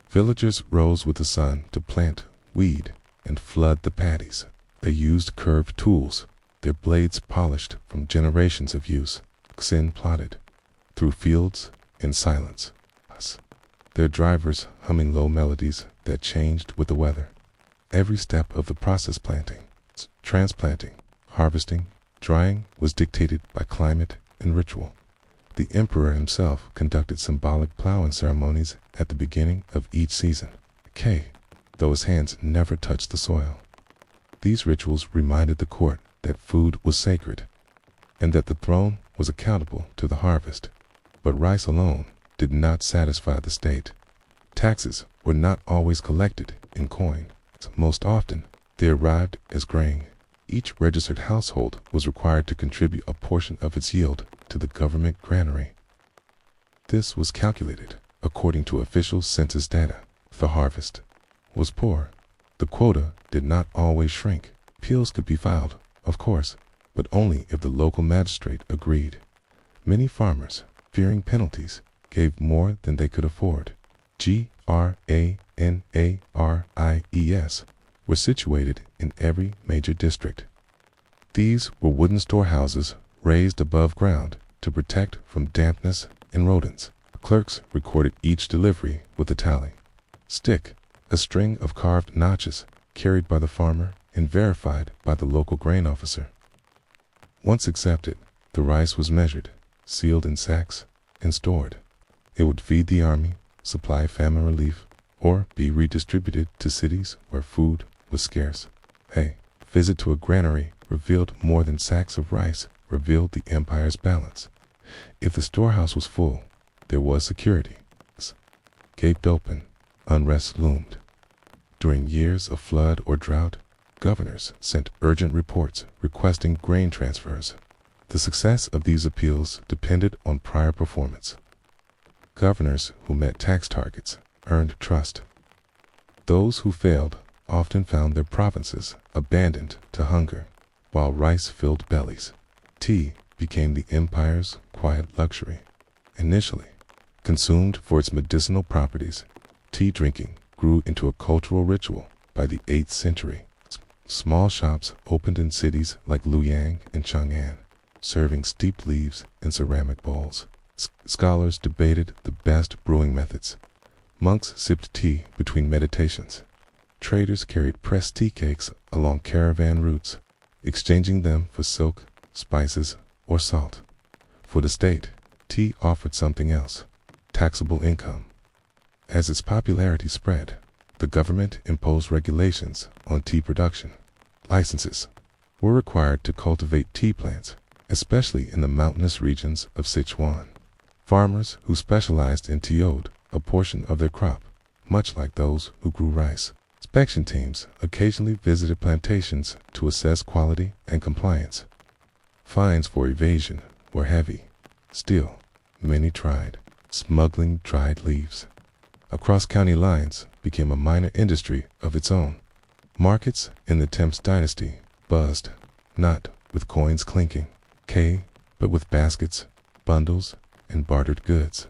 Villagers rose with the sun to plant, weed, and flood the paddies. They used curved tools, their blades polished from generations of use. Xin plodded through fields in silence, their drivers humming low melodies that changed with the weather. Every step of the process, planting, transplanting, harvesting, drying, was dictated by climate and ritual. The emperor himself conducted symbolic plowing ceremonies at the beginning of each season, though his hands never touched the soil. These rituals reminded the court that food was sacred and that the throne was accountable to the harvest. But rice alone did not satisfy the state. Taxes were not always collected in coin. Most often, they arrived as grain. Each registered household was required to contribute a portion of its yield to the government granary. This was calculated according to official census data. If the harvest was poor, the quota did not always shrink. Appeals could be filed, of course, but only if the local magistrate agreed. Many farmers, fearing penalties, gave more than they could afford. Granaries were situated in every major district. These were wooden storehouses raised above ground to protect from dampness and rodents. Clerks recorded each delivery with a tally stick, a string of carved notches carried by the farmer and verified by the local grain officer. Once accepted, the rice was measured, sealed in sacks, and stored. It would feed the army, supply famine relief, or be redistributed to cities where food was scarce. A visit to a granary revealed more than sacks of rice revealed the empire's balance. If the storehouse was full, there was security. Gaped open, unrest loomed. During years of flood or drought, governors sent urgent reports requesting grain transfers. The success of these appeals depended on prior performance. Governors who met tax targets earned trust. Those who failed often found their provinces abandoned to hunger, while rice filled bellies. Tea became the empire's quiet luxury. Initially consumed for its medicinal properties, tea drinking grew into a cultural ritual by the 8th century. Small shops opened in cities like Luoyang and Chang'an, serving steeped leaves in ceramic bowls. Scholars debated the best brewing methods. Monks sipped tea between meditations. Traders carried pressed tea cakes along caravan routes, exchanging them for silk, spices, or salt. For the state, tea offered something else: taxable income. As its popularity spread, the government imposed regulations on tea production. Licenses were required to cultivate tea plants, especially in the mountainous regions of Sichuan. Farmers who specialized in tea owed a portion of their crop, much like those who grew rice. Inspection teams occasionally visited plantations to assess quality and compliance. Fines for evasion were heavy. Still, many tried. Smuggling dried leaves across county lines became a minor industry of its own. Markets in the Tang Dynasty buzzed, not with coins clinking, but with baskets, bundles, and bartered goods.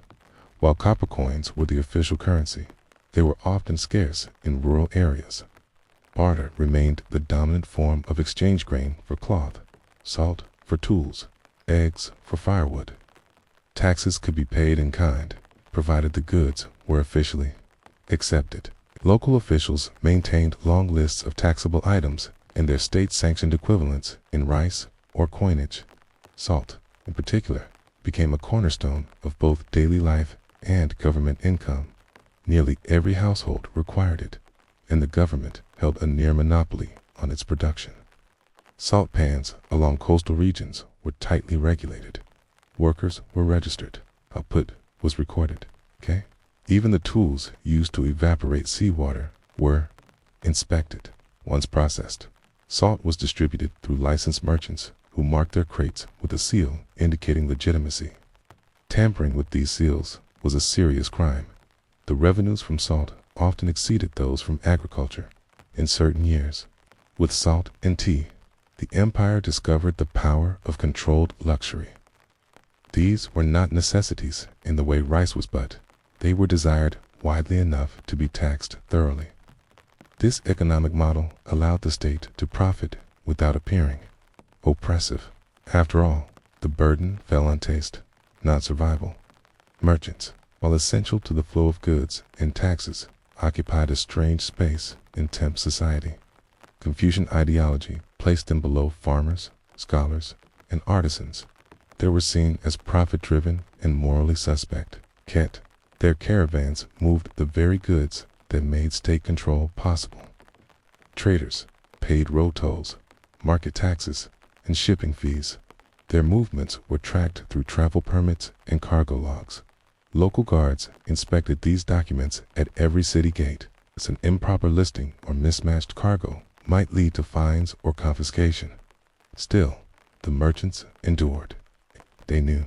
While copper coins were the official currency, they were often scarce in rural areas. Barter remained the dominant form of exchange: grain for cloth, salt for tools, eggs for firewood. Taxes could be paid in kind, provided the goods were officially accepted. Local officials maintained long lists of taxable items and their state-sanctioned equivalents in rice or coinage. Salt, in particular, became a cornerstone of both daily life and government income. Nearly every household required it, and the government held a near monopoly on its production. Salt pans along coastal regions were tightly regulated. Workers were registered. Output was recorded. Even the tools used to evaporate seawater were inspected. Once processed, salt was distributed through licensed merchants who marked their crates with a seal indicating legitimacy. Tampering with these seals was a serious crime. The revenues from salt often exceeded those from agriculture. In certain years, with salt and tea, the empire discovered the power of controlled luxury. These were not necessities in the way rice was, but they were desired widely enough to be taxed thoroughly. This economic model allowed the state to profit without appearing oppressive. After all, the burden fell on taste, not survival. Merchants, while essential to the flow of goods and taxes, occupied a strange space in Tang society. Confucian ideology placed them below farmers, scholars, and artisans. They were seen as profit-driven and morally suspect. Yet, their caravans moved the very goods that made state control possible. Traders paid road tolls, market taxes, and shipping fees. Their movements were tracked through travel permits and cargo logs. Local guards inspected these documents at every city gate, as an improper listing or mismatched cargo might lead to fines or confiscation. Still, the merchants endured. They knew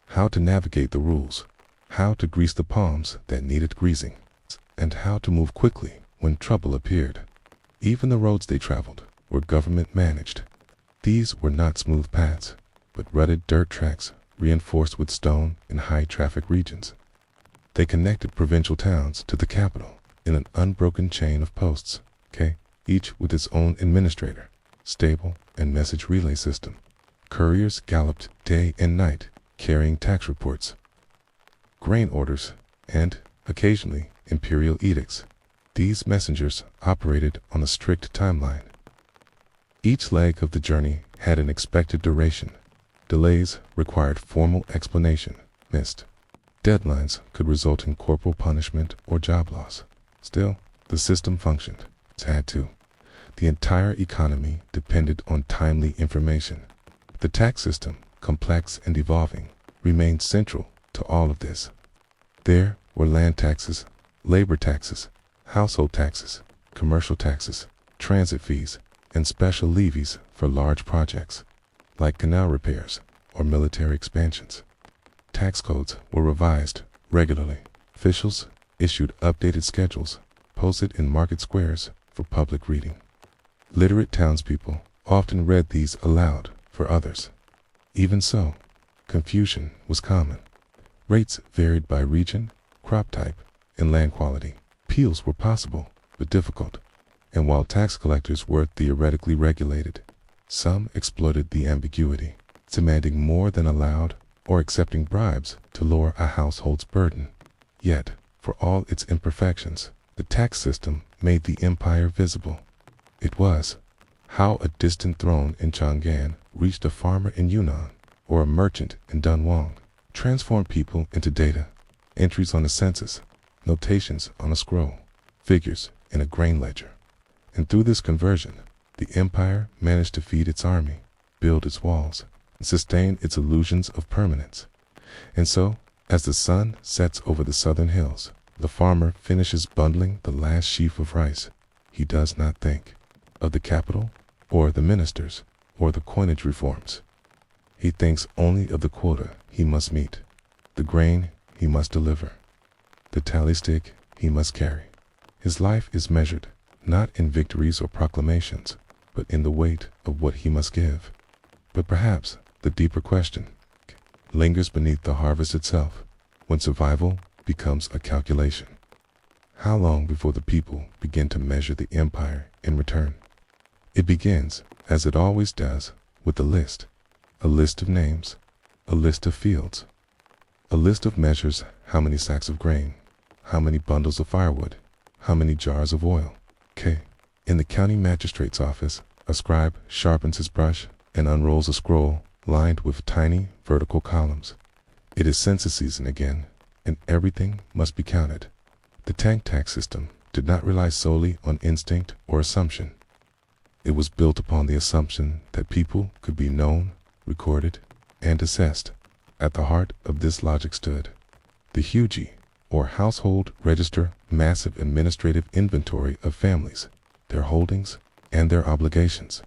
how to navigate the rules, how to grease the palms that needed greasing, and how to move quickly when trouble appeared. Even the roads they traveled were government managed. These were not smooth paths, but rutted dirt tracks reinforced with stone in high-traffic regions. They connected provincial towns to the capital in an unbroken chain of posts, each with its own administrator, stable, and message relay system. Couriers galloped day and night, carrying tax reports, grain orders, and, occasionally, imperial edicts. These messengers operated on a strict timeline. Each leg of the journey had an expected duration. Delays required formal explanation. Missed deadlines could result in corporal punishment or job loss. Still, the system functioned. It had to. The entire economy depended on timely information. The tax system, complex and evolving, remained central to all of this. There were land taxes, labor taxes, household taxes, commercial taxes, transit fees, and special levies for large projects, like canal repairs or military expansions. Tax codes were revised regularly. Officials issued updated schedules, posted in market squares for public reading. Literate townspeople often read these aloud for others. Even so, confusion was common. Rates varied by region, crop type, and land quality. Appeals were possible, but difficult. And while tax collectors were theoretically regulated, some exploited the ambiguity, demanding more than allowed or accepting bribes to lower a household's burden. Yet, for all its imperfections, the tax system made the empire visible. It was how a distant throne in Chang'an reached a farmer in Yunnan or a merchant in Dunhuang, transformed people into data, entries on a census, notations on a scroll, figures in a grain ledger. And through this conversion, the empire managed to feed its army, build its walls, and sustain its illusions of permanence. And so, as the sun sets over the southern hills, the farmer finishes bundling the last sheaf of rice. He does not think of the capital, or the ministers, or the coinage reforms. He thinks only of the quota he must meet, the grain he must deliver, the tally stick he must carry. His life is measured not in victories or proclamations, but in the weight of what he must give. But perhaps the deeper question lingers beneath the harvest itself, when survival becomes a calculation. How long before the people begin to measure the empire in return? It begins, as it always does, with a list of names, a list of fields, a list of measures: how many sacks of grain, how many bundles of firewood, how many jars of oil. In the county magistrate's office, a scribe sharpens his brush and unrolls a scroll lined with tiny vertical columns. It is census season again, and everything must be counted. The Tang tax system did not rely solely on instinct or assumption. It was built upon the assumption that people could be known, recorded, and assessed. At the heart of this logic stood the Huji, or household register, massive administrative inventory of families, their holdings, and their obligations.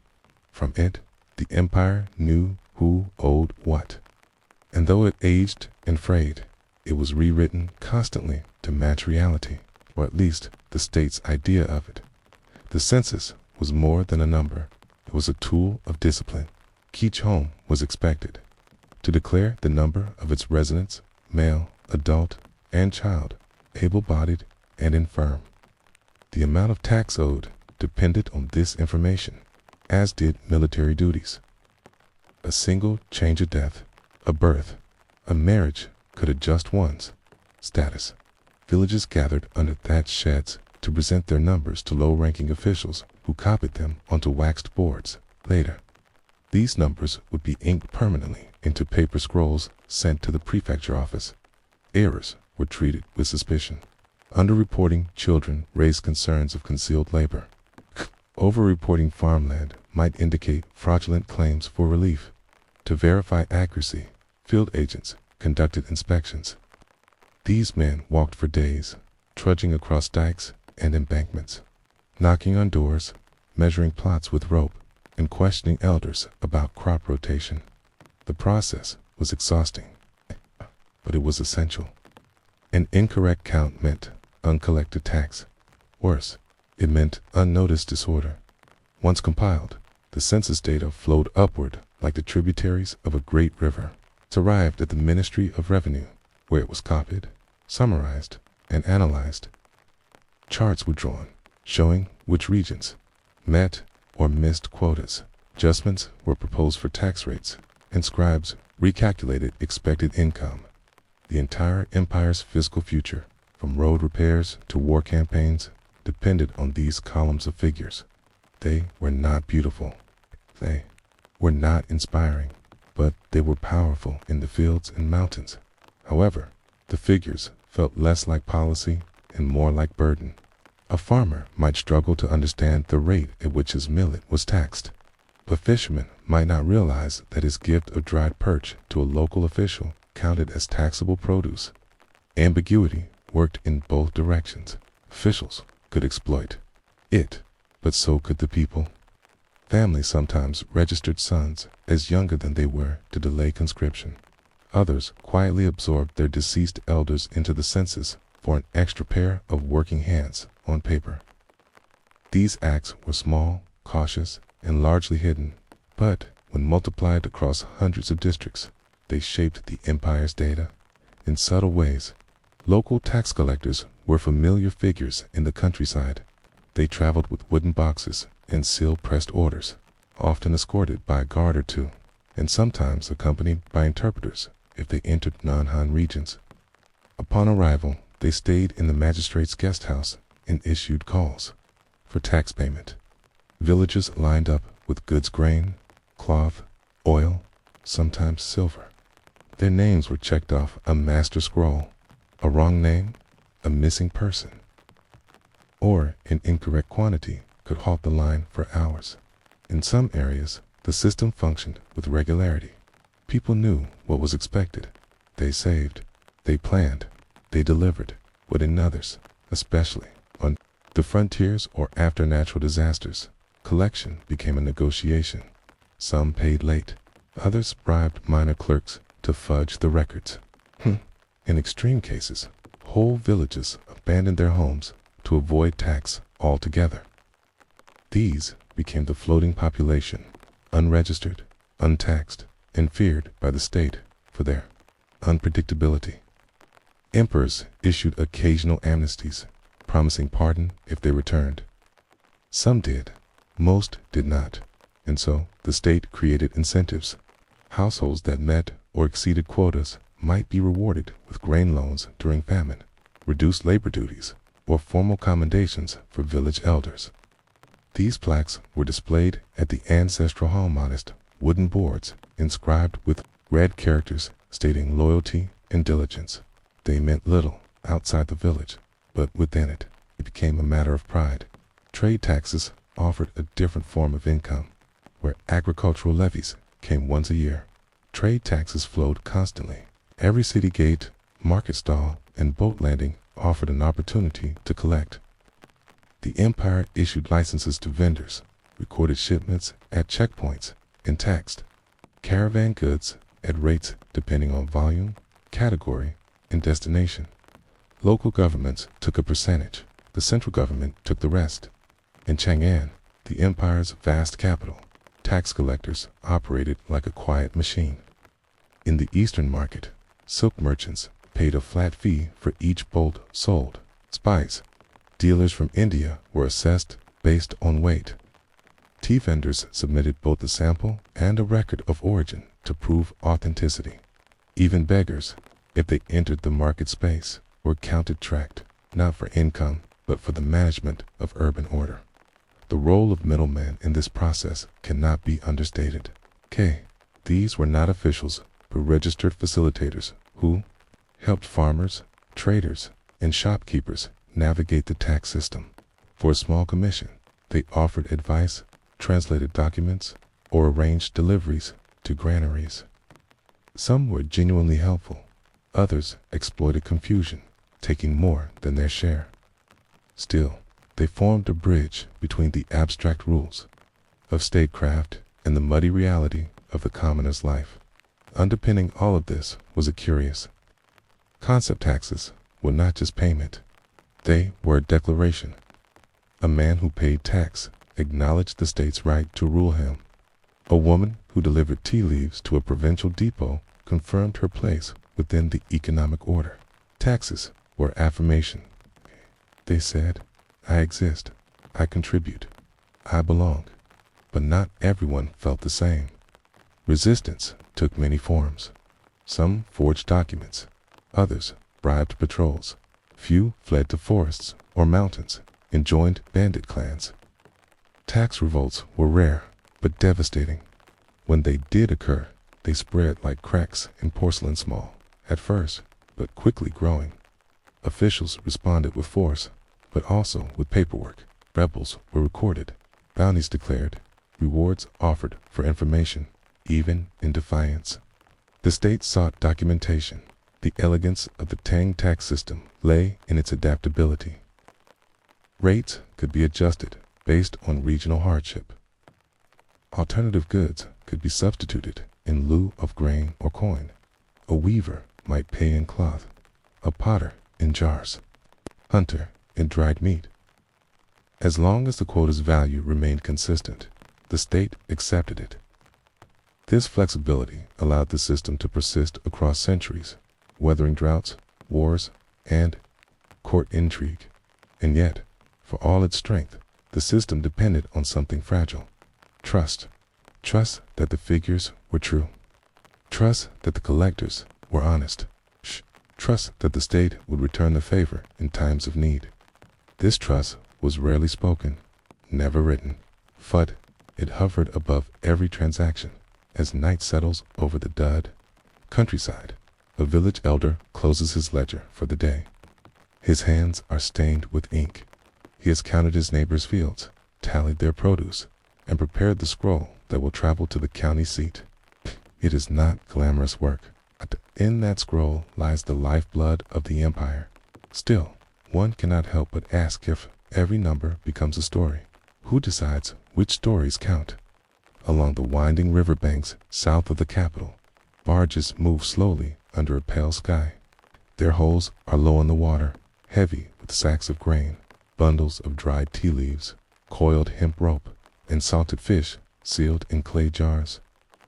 From it, the empire knew who owed what. And though it aged and frayed, it was rewritten constantly to match reality, or at least the state's idea of it. The census was more than a number. It was a tool of discipline. Each home was expected to declare the number of its residents, male, adult, and child, able-bodied and infirm. The amount of tax owed depended on this information, as did military duties. A single change of death, a birth, a marriage could adjust one's status. Villages gathered under thatched sheds to present their numbers to low-ranking officials who copied them onto waxed boards. Later, these numbers would be inked permanently into paper scrolls sent to the prefecture office. Errors were treated with suspicion. Underreporting children raised concerns of concealed labor. Overreporting farmland might indicate fraudulent claims for relief. To verify accuracy, field agents conducted inspections. These men walked for days, trudging across dikes and embankments, knocking on doors, measuring plots with rope, and questioning elders about crop rotation. The process was exhausting, but it was essential. An incorrect count meant uncollected tax. Worse, it meant unnoticed disorder. Once compiled, the census data flowed upward like the tributaries of a great river. It arrived at the Ministry of Revenue, where it was copied, summarized, and analyzed. Charts were drawn, showing which regions met or missed quotas. Adjustments were proposed for tax rates, and scribes recalculated expected income. The entire empire's fiscal future, from road repairs to war campaigns, depended on these columns of figures. They were not beautiful. They were not inspiring, but they were powerful in the fields and mountains. However, the figures felt less like policy and more like burden. A farmer might struggle to understand the rate at which his millet was taxed. A fisherman might not realize that his gift of dried perch to a local official counted as taxable produce. Ambiguity worked in both directions. Officials could exploit it, but so could the people. Families sometimes registered sons as younger than they were to delay conscription. Others quietly absorbed their deceased elders into the census for an extra pair of working hands on paper. These acts were small, cautious, and largely hidden, but when multiplied across hundreds of districts, they shaped the empire's data. In subtle ways, local tax collectors were familiar figures in the countryside. They traveled with wooden boxes and seal-pressed orders, often escorted by a guard or two, and sometimes accompanied by interpreters if they entered non-Han regions. Upon arrival, they stayed in the magistrate's guest house and issued calls for tax payment. Villagers lined up with goods, grain, cloth, oil, sometimes silver. Their names were checked off a master scroll. A wrong name, a missing person, or an incorrect quantity could halt the line for hours. In some areas, the system functioned with regularity. People knew what was expected. They saved, they planned, they delivered. But in others, especially on the frontiers or after natural disasters, collection became a negotiation. Some paid late, others bribed minor clerks to fudge the records. In extreme cases, whole villages abandoned their homes to avoid tax altogether. These became the floating population, unregistered, untaxed, and feared by the state for their unpredictability. Emperors issued occasional amnesties, promising pardon if they returned. Some did, most did not, and so the state created incentives. Households that met or exceeded quotas might be rewarded with grain loans during famine, reduced labor duties, or formal commendations for village elders. These plaques were displayed at the ancestral home, modest wooden boards inscribed with red characters stating loyalty and diligence. They meant little outside the village, but within it, it became a matter of pride. Trade taxes offered a different form of income, where agricultural levies came once a year. Trade taxes flowed constantly. Every city gate, market stall, and boat landing offered an opportunity to collect. The empire issued licenses to vendors, recorded shipments at checkpoints, and taxed caravan goods at rates depending on volume, category, and destination. Local governments took a percentage. The central government took the rest. In Chang'an, the empire's vast capital, tax collectors operated like a quiet machine. In the eastern market, silk merchants paid a flat fee for each bolt sold. Spice dealers from India were assessed based on weight. Tea vendors submitted both a sample and a record of origin to prove authenticity. Even beggars, if they entered the market space, were counted tracked, not for income, but for the management of urban order. The role of middleman in this process cannot be understated. These were not officials but registered facilitators who helped farmers, traders, and shopkeepers navigate the tax system. For a small commission, they offered advice, translated documents, or arranged deliveries to granaries. Some were genuinely helpful. Others exploited confusion, taking more than their share. Still, they formed a bridge between the abstract rules of statecraft and the muddy reality of the commoner's life. Underpinning all of this was a curious concept. Taxes were not just payment. They were a declaration. A man who paid tax acknowledged the state's right to rule him. A woman who delivered tea leaves to a provincial depot confirmed her place within the economic order. Taxes were affirmation. They said, I exist, I contribute, I belong. But not everyone felt the same. Resistance took many forms. Some forged documents, others bribed patrols. Few fled to forests or mountains and joined bandit clans. Tax revolts were rare, but devastating. When they did occur, they spread like cracks in porcelain, small at first, but quickly growing. Officials responded with force, but also with paperwork. Rebels were recorded, bounties declared, rewards offered for information, even in defiance. The state sought documentation. The elegance of the Tang tax system lay in its adaptability. Rates could be adjusted based on regional hardship. Alternative goods could be substituted in lieu of grain or coin. A weaver might pay in cloth, a potter in jars, hunter in dried meat. As long as the quota's value remained consistent, the state accepted it. This flexibility allowed the system to persist across centuries, weathering droughts, wars, and court intrigue. And yet, for all its strength, the system depended on something fragile. Trust. Trust that the figures were true. Trust that the collectors were honest. Trust that the state would return the favor in times of need. This trust was rarely spoken, never written, but it hovered above every transaction. As night settles over the dud countryside, a village elder closes his ledger for the day. His hands are stained with ink. He has counted his neighbors' fields, tallied their produce, and prepared the scroll that will travel to the county seat. It is not glamorous work. In that scroll lies the lifeblood of the empire. Still, one cannot help but ask if every number becomes a story. Who decides which stories count? Along the winding riverbanks south of the capital, barges move slowly under a pale sky. Their hulls are low in the water, heavy with sacks of grain, bundles of dried tea leaves, coiled hemp rope, and salted fish sealed in clay jars.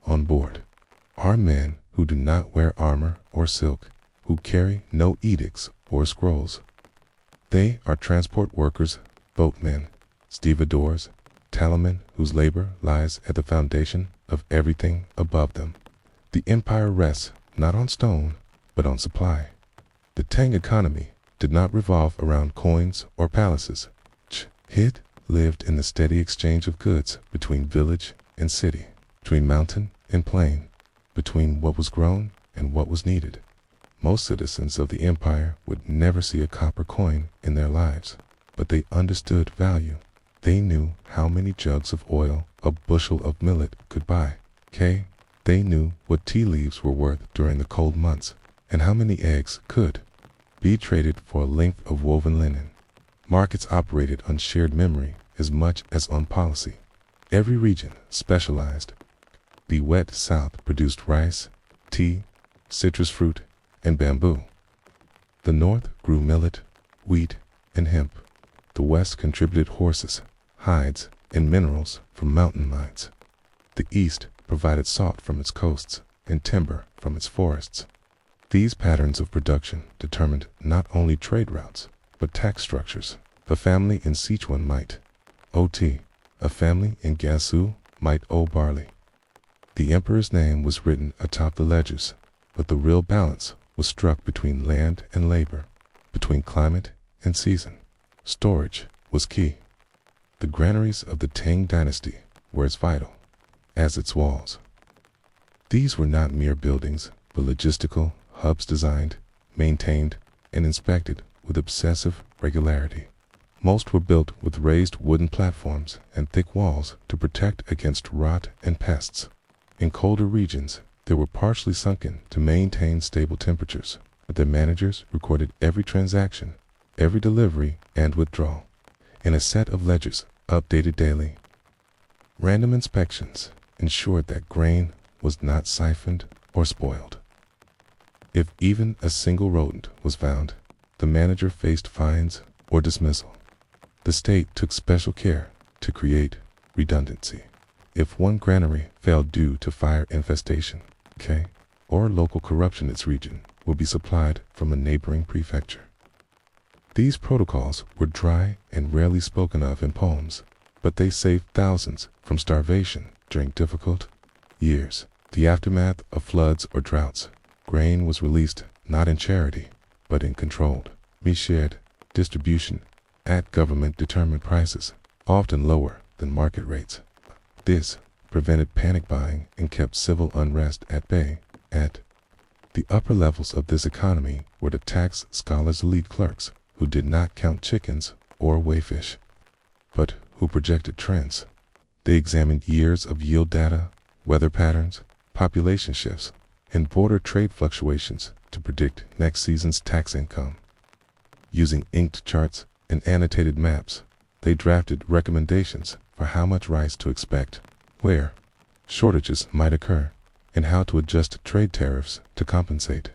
On board are men who do not wear armor or silk, who carry no edicts or scrolls. They are transport workers, boatmen, stevedores, tallymen whose labor lies at the foundation of everything above them. The empire rests not on stone, but on supply. The Tang economy did not revolve around coins or palaces. It lived in the steady exchange of goods between village and city, between mountain and plain, between what was grown and what was needed. Most citizens of the empire would never see a copper coin in their lives, but they understood value. They knew how many jugs of oil a bushel of millet could buy. They knew what tea leaves were worth during the cold months, and how many eggs could be traded for a length of woven linen. Markets operated on shared memory as much as on policy. Every region specialized. The wet south produced rice, tea, citrus fruit, and bamboo. The north grew millet, wheat, and hemp. The west contributed horses, hides, and minerals from mountain mines. The east provided salt from its coasts and timber from its forests. These patterns of production determined not only trade routes, but tax structures. A family in Sichuan might owe tea. A family in Gansu might owe barley. The emperor's name was written atop the ledgers, but the real balance was struck between land and labor, between climate and season. Storage was key. The granaries of the Tang Dynasty were as vital as its walls. These were not mere buildings, but logistical hubs designed, maintained, and inspected with obsessive regularity. Most were built with raised wooden platforms and thick walls to protect against rot and pests. In colder regions, they were partially sunken to maintain stable temperatures, but their managers recorded every transaction, every delivery and withdrawal, in a set of ledgers updated daily. Random inspections ensured that grain was not siphoned or spoiled. If even a single rodent was found, the manager faced fines or dismissal. The state took special care to create redundancy. If one granary failed due to fire infestation, or local corruption, its region would be supplied from a neighboring prefecture. These protocols were dry and rarely spoken of in poems, but they saved thousands from starvation during difficult years. The aftermath of floods or droughts, grain was released not in charity, but in controlled, shared distribution at government-determined prices, often lower than market rates. This prevented panic buying and kept civil unrest at bay. At the upper levels of this economy were the tax scholars' elite clerks, who did not count chickens or weigh fish, but who projected trends. They examined years of yield data, weather patterns, population shifts, and border trade fluctuations to predict next season's tax income. Using inked charts and annotated maps, they drafted recommendations for how much rice to expect, where shortages might occur, and how to adjust trade tariffs to compensate.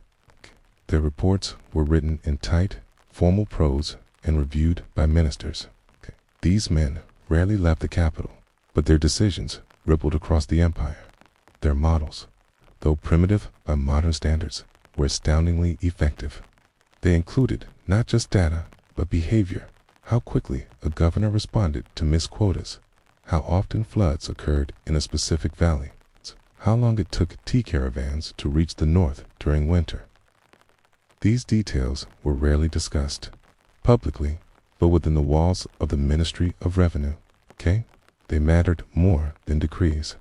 Their reports were written in tight, formal prose and reviewed by ministers. These men rarely left the capital, but their decisions rippled across the empire. Their models, though primitive by modern standards, were astoundingly effective. They included not just data, but behavior, how quickly a governor responded to missed quotas, how often floods occurred in a specific valley, how long it took tea caravans to reach the north during winter. These details were rarely discussed publicly, but within the walls of the Ministry of Revenue, they mattered more than decrees.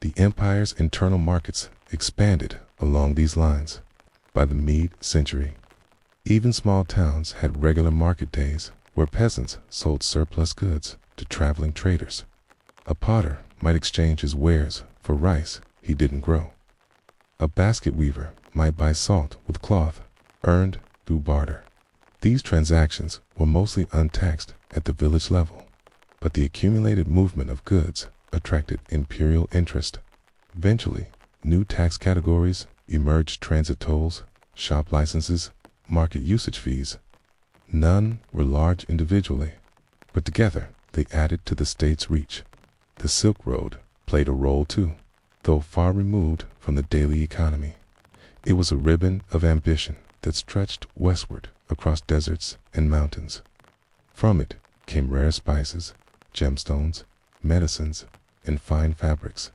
The empire's internal markets expanded along these lines. By the mid-century, even small towns had regular market days where peasants sold surplus goods to traveling traders. A potter might exchange his wares for rice he didn't grow. A basket weaver might buy salt with cloth earned through barter. These transactions were mostly untaxed at the village level, but the accumulated movement of goods attracted imperial interest. Eventually, new tax categories emerged: transit tolls, shop licenses, market usage fees. None were large individually, but together they added to the state's reach. The Silk Road played a role too, though far removed from the daily economy. It was a ribbon of ambition that stretched westward across deserts and mountains. From it came rare spices, gemstones, medicines, and fine fabrics.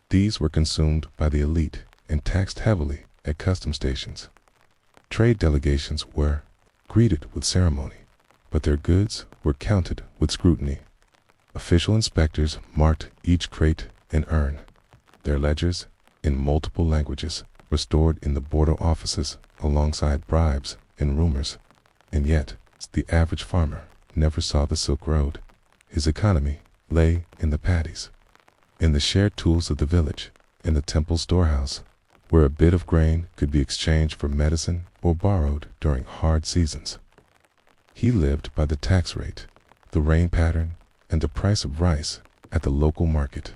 These were consumed by the elite and taxed heavily at custom stations. Trade delegations were greeted with ceremony, but their goods were counted with scrutiny. Official inspectors marked each crate and urn. Their ledgers, in multiple languages, were stored in the border offices alongside bribes and rumors. And yet, the average farmer never saw the Silk Road. His economy lay in the paddies, in the shared tools of the village, in the temple storehouse, where a bit of grain could be exchanged for medicine or borrowed during hard seasons. He lived by the tax rate, the rain pattern, and the price of rice at the local market.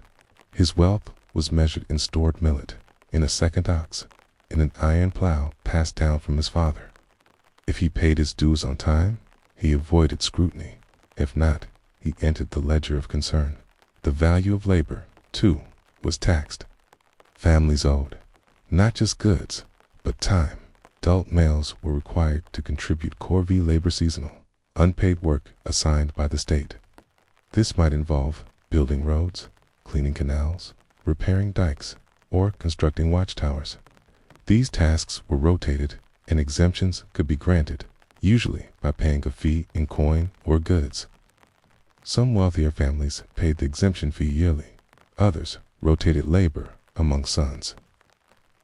His wealth was measured in stored millet, in a second ox, in an iron plow passed down from his father. If he paid his dues on time, he avoided scrutiny. If not, he entered the ledger of concern. The value of labor, too, was taxed. Families owed not just goods, but time. Adult males were required to contribute corvée labor, seasonal, unpaid work assigned by the state. This might involve building roads, cleaning canals, repairing dikes, or constructing watchtowers. These tasks were rotated, and exemptions could be granted, usually by paying a fee in coin or goods. Some wealthier families paid the exemption fee yearly. Others rotated labor among sons.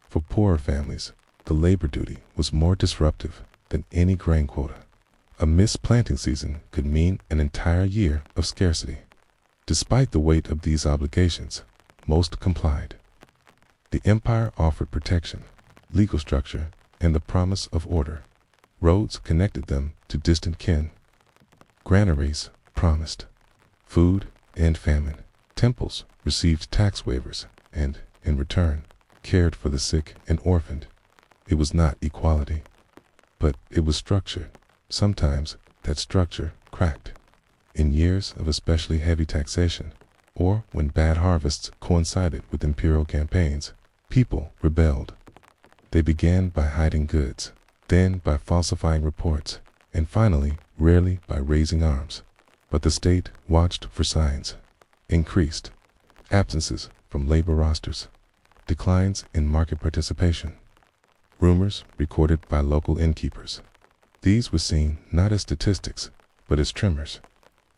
For poorer families, the labor duty was more disruptive than any grain quota. A missed planting season could mean an entire year of scarcity. Despite the weight of these obligations, most complied. The empire offered protection, legal structure, and the promise of order. Roads connected them to distant kin. Granaries promised food and famine. Temples received tax waivers and, in return, cared for the sick and orphaned. It was not equality, but it was structure. Sometimes that structure cracked. In years of especially heavy taxation, or when bad harvests coincided with imperial campaigns, people rebelled. They began by hiding goods, then by falsifying reports, and finally, rarely by raising arms. But the state watched for signs. Increased absences from labor rosters, declines in market participation, rumors recorded by local innkeepers. These were seen not as statistics, but as tremors.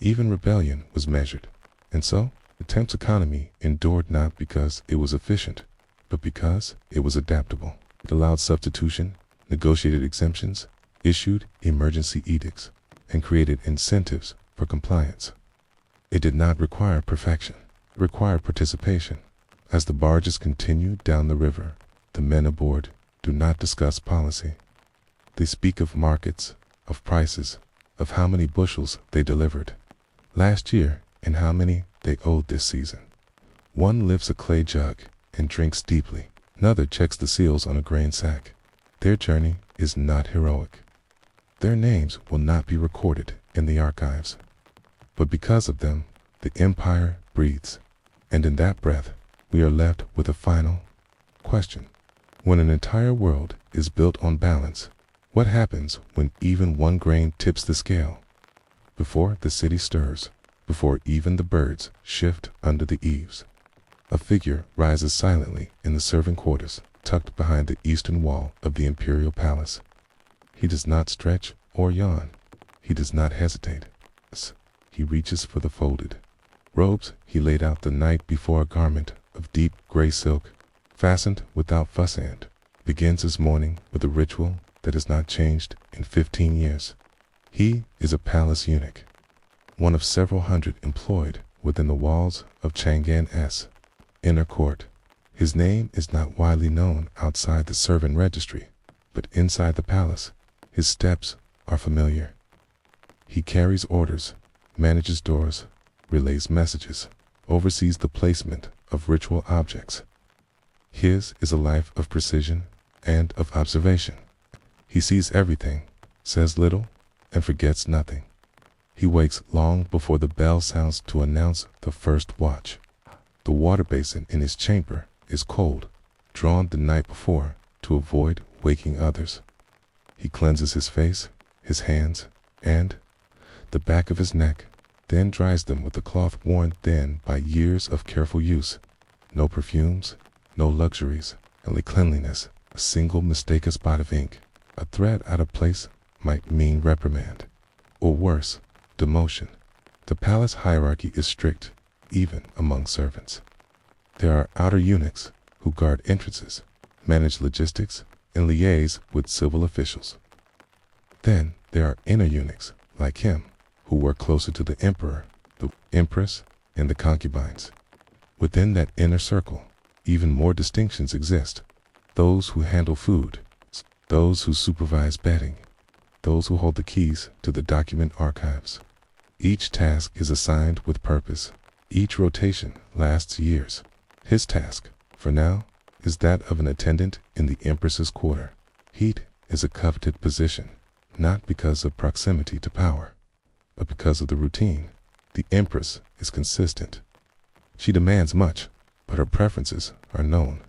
Even rebellion was measured, and so the temp's economy endured not because it was efficient, but because it was adaptable. It allowed substitution, negotiated exemptions, issued emergency edicts, and created incentives for compliance. It did not require perfection. It required participation. As the barges continued down the river, the men aboard do not discuss policy. They speak of markets, of prices, of how many bushels they delivered last year and how many they owed this season. One lifts a clay jug and drinks deeply. Another checks the seals on a grain sack. Their journey is not heroic. Their names will not be recorded in the archives. But because of them, the empire breathes. And in that breath, we are left with a final question. When an entire world is built on balance, what happens when even one grain tips the scale? Before the city stirs, before even the birds shift under the eaves, a figure rises silently in the servant quarters, tucked behind the eastern wall of the imperial palace. He does not stretch or yawn. He does not hesitate. He reaches for the folded robes he laid out the night before. A garment of deep gray silk, fastened without fuss, and begins his morning with a ritual that has not changed in 15 years. He is a palace eunuch, one of several hundred employed within the walls of Chang'an's inner court. His name is not widely known outside the servant registry, but inside the palace, his steps are familiar. He carries orders, manages doors, relays messages, oversees the placement of ritual objects. His is a life of precision and of observation. He sees everything, says little, and forgets nothing. He wakes long before the bell sounds to announce the first watch. The water basin in his chamber is cold, drawn the night before to avoid waking others. He cleanses his face, his hands, and the back of his neck, then dries them with a cloth worn thin by years of careful use. No perfumes, no luxuries, only cleanliness. A single mistake, a spot of ink, a thread out of place might mean reprimand, or worse, demotion. The palace hierarchy is strict, even among servants. There are outer eunuchs who guard entrances, manage logistics, and liaise with civil officials. Then there are inner eunuchs, like him, who work closer to the emperor, the empress, and the concubines. Within that inner circle, even more distinctions exist. Those who handle food, those who supervise betting, those who hold the keys to the document archives. Each task is assigned with purpose. Each rotation lasts years. His task, for now, is that of an attendant in the empress's quarter. Heat is a coveted position, not because of proximity to power, but because of the routine. The empress is consistent. She demands much, but her preferences are known.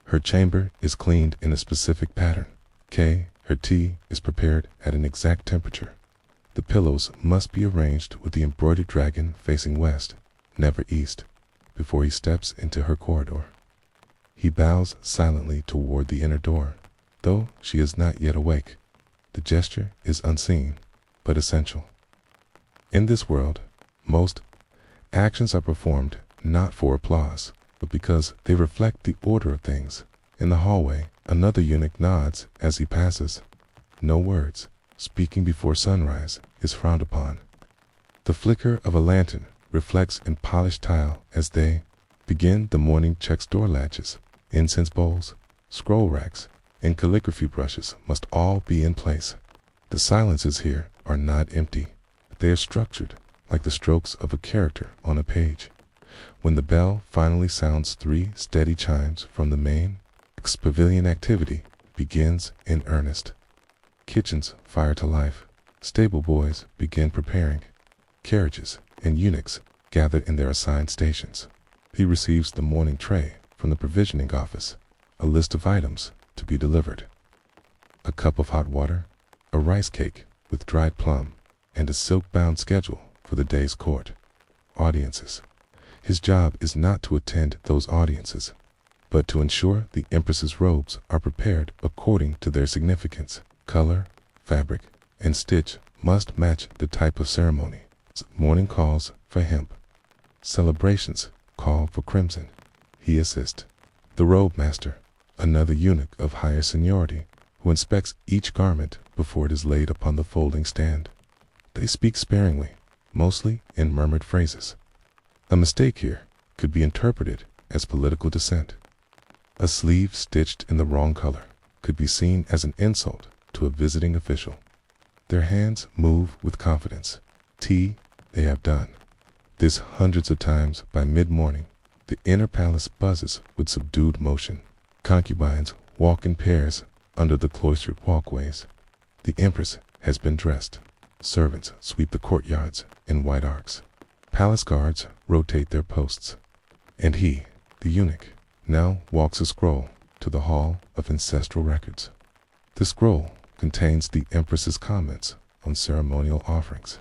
Her chamber is cleaned in a specific pattern. Her tea is prepared at an exact temperature. The pillows must be arranged with the embroidered dragon facing west, never east, before he steps into her corridor. He bows silently toward the inner door, though she is not yet awake. The gesture is unseen, but essential. In this world, most actions are performed not for applause, but because they reflect the order of things In the hallway, another eunuch nods as he passes. No words. Speaking before sunrise is frowned upon. The flicker of a lantern reflects in polished tile as they begin the morning checks. Door latches, incense bowls, scroll racks, and calligraphy brushes must all be in place. The silences here are not empty. They are structured like the strokes of a character on a page. When the bell finally sounds 3 steady chimes from the main pavilion, activity begins in earnest. Kitchens fire to life. Stable boys begin preparing. Carriages and eunuchs gather in their assigned stations. He receives the morning tray from the provisioning office, a list of items to be delivered. A cup of hot water, a rice cake with dried plum, and a silk-bound schedule for the day's court. Audiences. His job is not to attend those audiences, but to ensure the Empress's robes are prepared according to their significance. Color, fabric, and stitch must match the type of ceremony. Morning calls for hemp. Celebrations call for crimson. He assists. The robe master, another eunuch of higher seniority, who inspects each garment before it is laid upon the folding stand. They speak sparingly, mostly in murmured phrases. A mistake here could be interpreted as political dissent. A sleeve stitched in the wrong color could be seen as an insult to a visiting official. Their hands move with confidence. Tea they have done. This hundreds of times by mid-morning. The inner palace buzzes with subdued motion. Concubines walk in pairs under the cloistered walkways. The Empress has been dressed. Servants sweep the courtyards in white arcs. Palace guards rotate their posts. And he, the eunuch, now walks a scroll to the hall of ancestral records. The scroll contains the Empress's comments on ceremonial offerings.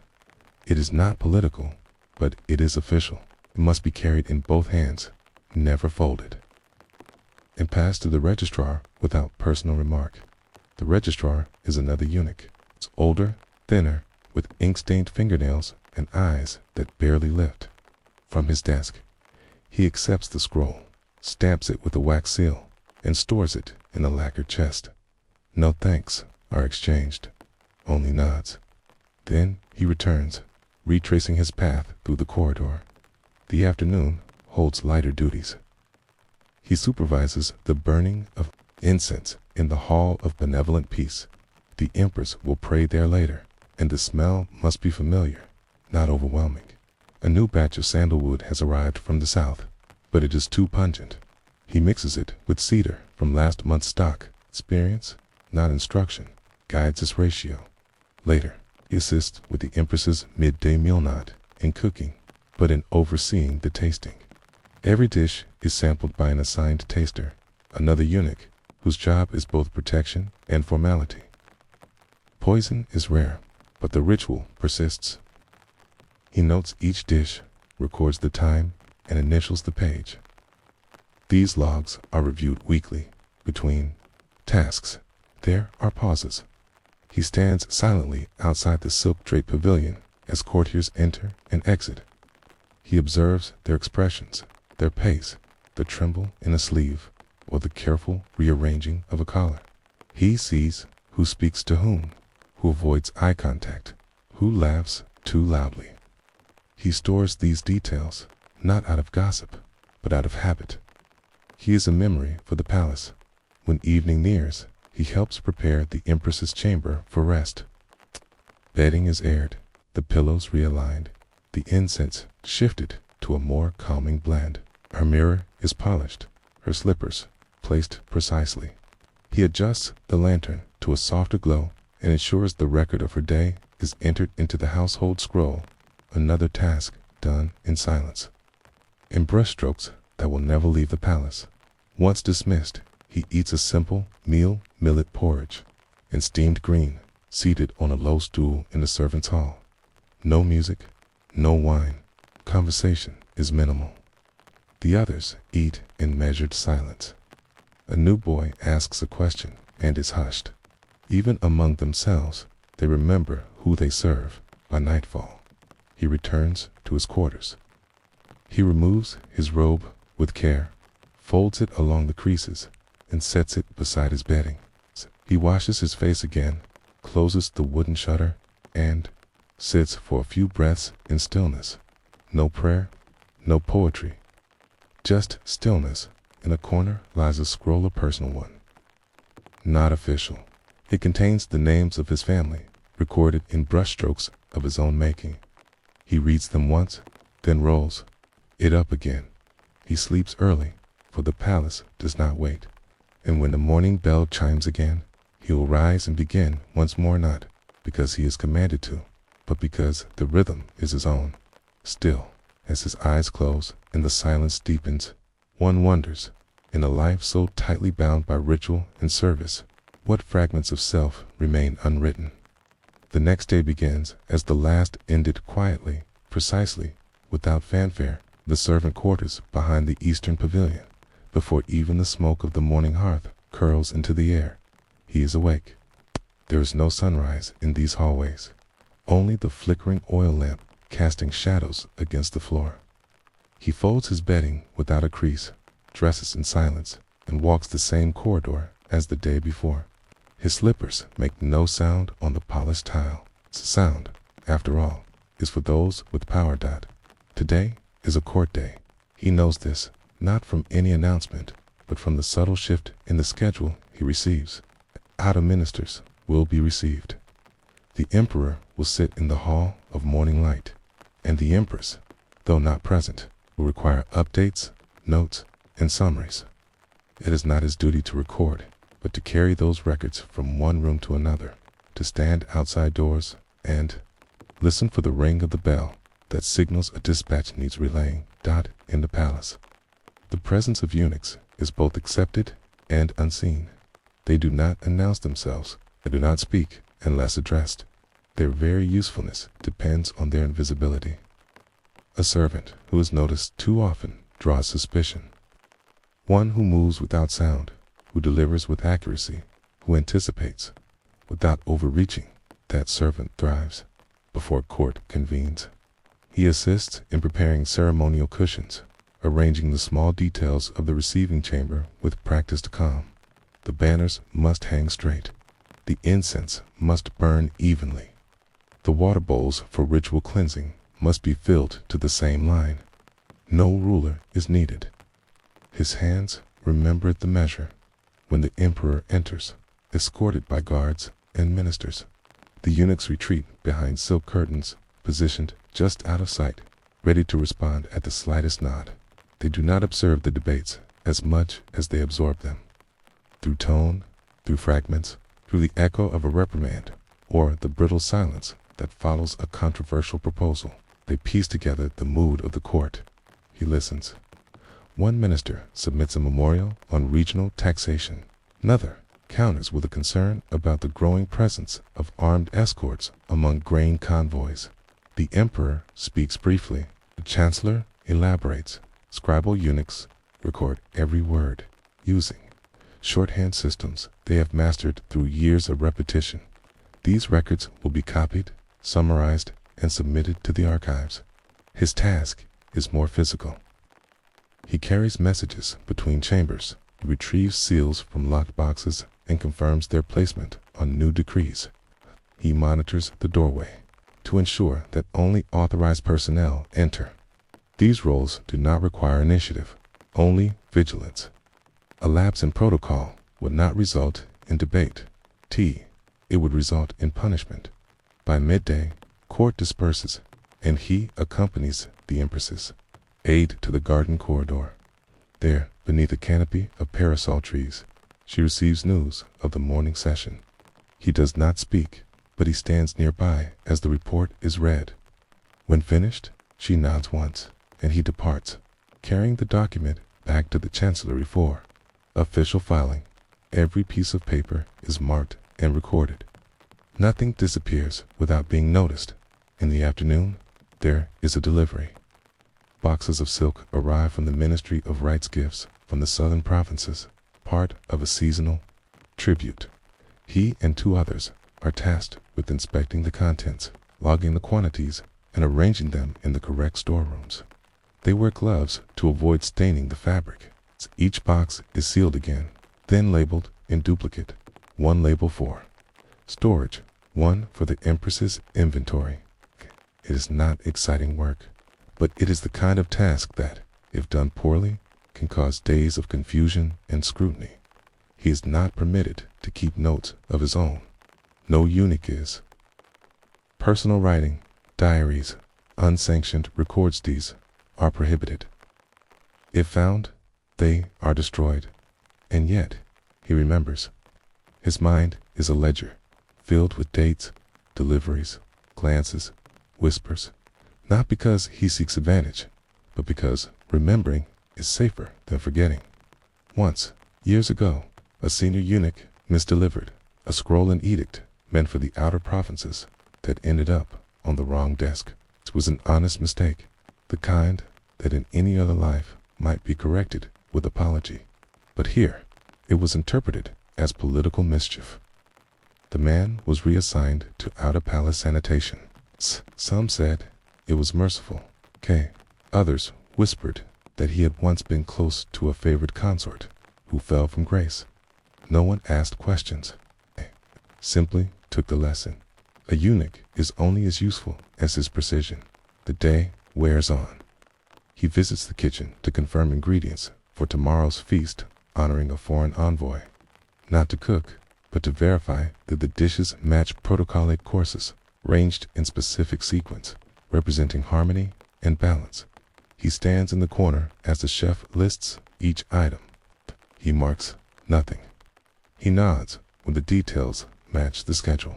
It is not political, but it is official. It must be carried in both hands, never folded, and passed to the registrar without personal remark. The registrar is another eunuch. It's older, thinner, with ink-stained fingernails and eyes that barely lift. From his desk, he accepts the scroll, stamps it with a wax seal, and stores it in a lacquered chest. No thanks are exchanged, only nods. Then he returns, retracing his path through the corridor. The afternoon holds lighter duties. He supervises the burning of incense in the Hall of Benevolent Peace. The Empress will pray there later, and the smell must be familiar, not overwhelming. A new batch of sandalwood has arrived from the south, but it is too pungent. He mixes it with cedar from last month's stock. Experience, not instruction, guides this ratio. Later, he assists with the Empress's midday meal, not in cooking, but in overseeing the tasting. Every dish is sampled by an assigned taster, another eunuch, whose job is both protection and formality. Poison is rare, but the ritual persists. He notes each dish, records the time, and initials the page. These logs are reviewed weekly. Between tasks, there are pauses. He stands silently outside the silk-draped pavilion as courtiers enter and exit. He observes their expressions, their pace, the tremble in a sleeve, or the careful rearranging of a collar. He sees who speaks to whom, who avoids eye contact, who laughs too loudly. He stores these details, not out of gossip, but out of habit. He is a memory for the palace. When evening nears, he helps prepare the Empress's chamber for rest. Bedding is aired, the pillows realigned, the incense shifted to a more calming blend. Her mirror is polished, her slippers placed precisely. He adjusts the lantern to a softer glow and ensures the record of her day is entered into the household scroll, another task done in silence. In brushstrokes that will never leave the palace. Once dismissed, he eats a simple meal, millet porridge, and steamed green, seated on a low stool in the servants' hall. No music, no wine, conversation is minimal. The others eat in measured silence. A new boy asks a question and is hushed. Even among themselves, they remember who they serve by nightfall. He returns to his quarters. He removes his robe with care, folds it along the creases, and sets it beside his bedding. He washes his face again, closes the wooden shutter, and sits for a few breaths in stillness. No prayer, no poetry, just stillness. In a corner lies a scroll, a personal one, not official. It contains the names of his family, recorded in brushstrokes of his own making. He reads them once, then rolls it up again. He sleeps early, for the palace does not wait. And when the morning bell chimes again, he will rise and begin once more, not because he is commanded to, but because the rhythm is his own. Still, as his eyes close and the silence deepens, one wonders, in a life so tightly bound by ritual and service, what fragments of self remain unwritten. The next day begins as the last ended, quietly, precisely, without fanfare. The servant quarters behind the eastern pavilion, before even the smoke of the morning hearth curls into the air. He is awake. There is no sunrise in these hallways, only the flickering oil lamp casting shadows against the floor. He folds his bedding without a crease, dresses in silence, and walks the same corridor as the day before. His slippers make no sound on the polished tile. Sound, after all, is for those with power. Today is a court day. He knows this, not from any announcement, but from the subtle shift in the schedule he receives. Outer ministers will be received. The emperor will sit in the hall of morning light, and the empress, though not present, will require updates, notes, and summaries. It is not his duty to record, but to carry those records from one room to another, to stand outside doors and listen for the ring of the bell that signals a dispatch needs relaying. In the palace, the presence of eunuchs is both accepted and unseen. They do not announce themselves, they do not speak unless addressed. Their very usefulness depends on their invisibility. A servant who is noticed too often draws suspicion. One who moves without sound, who delivers with accuracy, who anticipates without overreaching, that servant thrives. Before court convenes, he assists in preparing ceremonial cushions, arranging the small details of the receiving chamber with practiced calm. The banners must hang straight. The incense must burn evenly. The water bowls for ritual cleansing must be filled to the same line. No ruler is needed. His hands remember the measure. When the emperor enters, escorted by guards and ministers, the eunuchs retreat behind silk curtains, positioned just out of sight, ready to respond at the slightest nod. They do not observe the debates as much as they absorb them. Through tone, through fragments, through the echo of a reprimand, or the brittle silence that follows a controversial proposal, they piece together the mood of the court. He listens. One minister submits a memorial on regional taxation. Another counters with a concern about the growing presence of armed escorts among grain convoys. The emperor speaks briefly. The chancellor elaborates. Scribal eunuchs record every word, using shorthand systems they have mastered through years of repetition. These records will be copied, summarized, and submitted to the archives. His task is more physical. He carries messages between chambers, retrieves seals from locked boxes, and confirms their placement on new decrees. He monitors the doorway to ensure that only authorized personnel enter. These roles do not require initiative, only vigilance. A lapse in protocol would not result in debate. It would result in punishment. By midday, court disperses, and he accompanies the empress's aide to the garden corridor. There, beneath a canopy of parasol trees, she receives news of the morning session. He does not speak, but he stands nearby as the report is read. When finished, she nods once, and he departs, carrying the document back to the chancellery for official filing. Every piece of paper is marked and recorded. Nothing disappears without being noticed. In the afternoon, there is a delivery. Boxes of silk arrive from the Ministry of Rights Gifts from the southern provinces, part of a seasonal tribute. He and two others are tasked with inspecting the contents, logging the quantities, and arranging them in the correct storerooms. They wear gloves to avoid staining the fabric. Each box is sealed again, then labeled in duplicate. One label for storage, one for the Empress's inventory. It is not exciting work, but it is the kind of task that, if done poorly, can cause days of confusion and scrutiny. He is not permitted to keep notes of his own. No eunuch is. Personal writing, diaries, unsanctioned records these are prohibited. If found, they are destroyed. And yet, he remembers. His mind is a ledger, filled with dates, deliveries, glances, whispers, not because he seeks advantage, but because remembering is safer than forgetting. Once, years ago, a senior eunuch misdelivered a scroll and edict meant for the outer provinces that ended up on the wrong desk. It was an honest mistake, the kind that in any other life might be corrected with apology. But here, it was interpreted as political mischief. The man was reassigned to outer palace sanitation. Some said it was merciful. Others whispered that he had once been close to a favored consort who fell from grace. No one asked questions. Simply took the lesson. A eunuch is only as useful as his precision. The day wears on. He visits the kitchen to confirm ingredients for tomorrow's feast, honoring a foreign envoy. Not to cook, but to verify that the dishes match protocolic courses, ranged in specific sequence, representing harmony and balance. He stands in the corner as the chef lists each item. He marks nothing. He nods when the details match the schedule.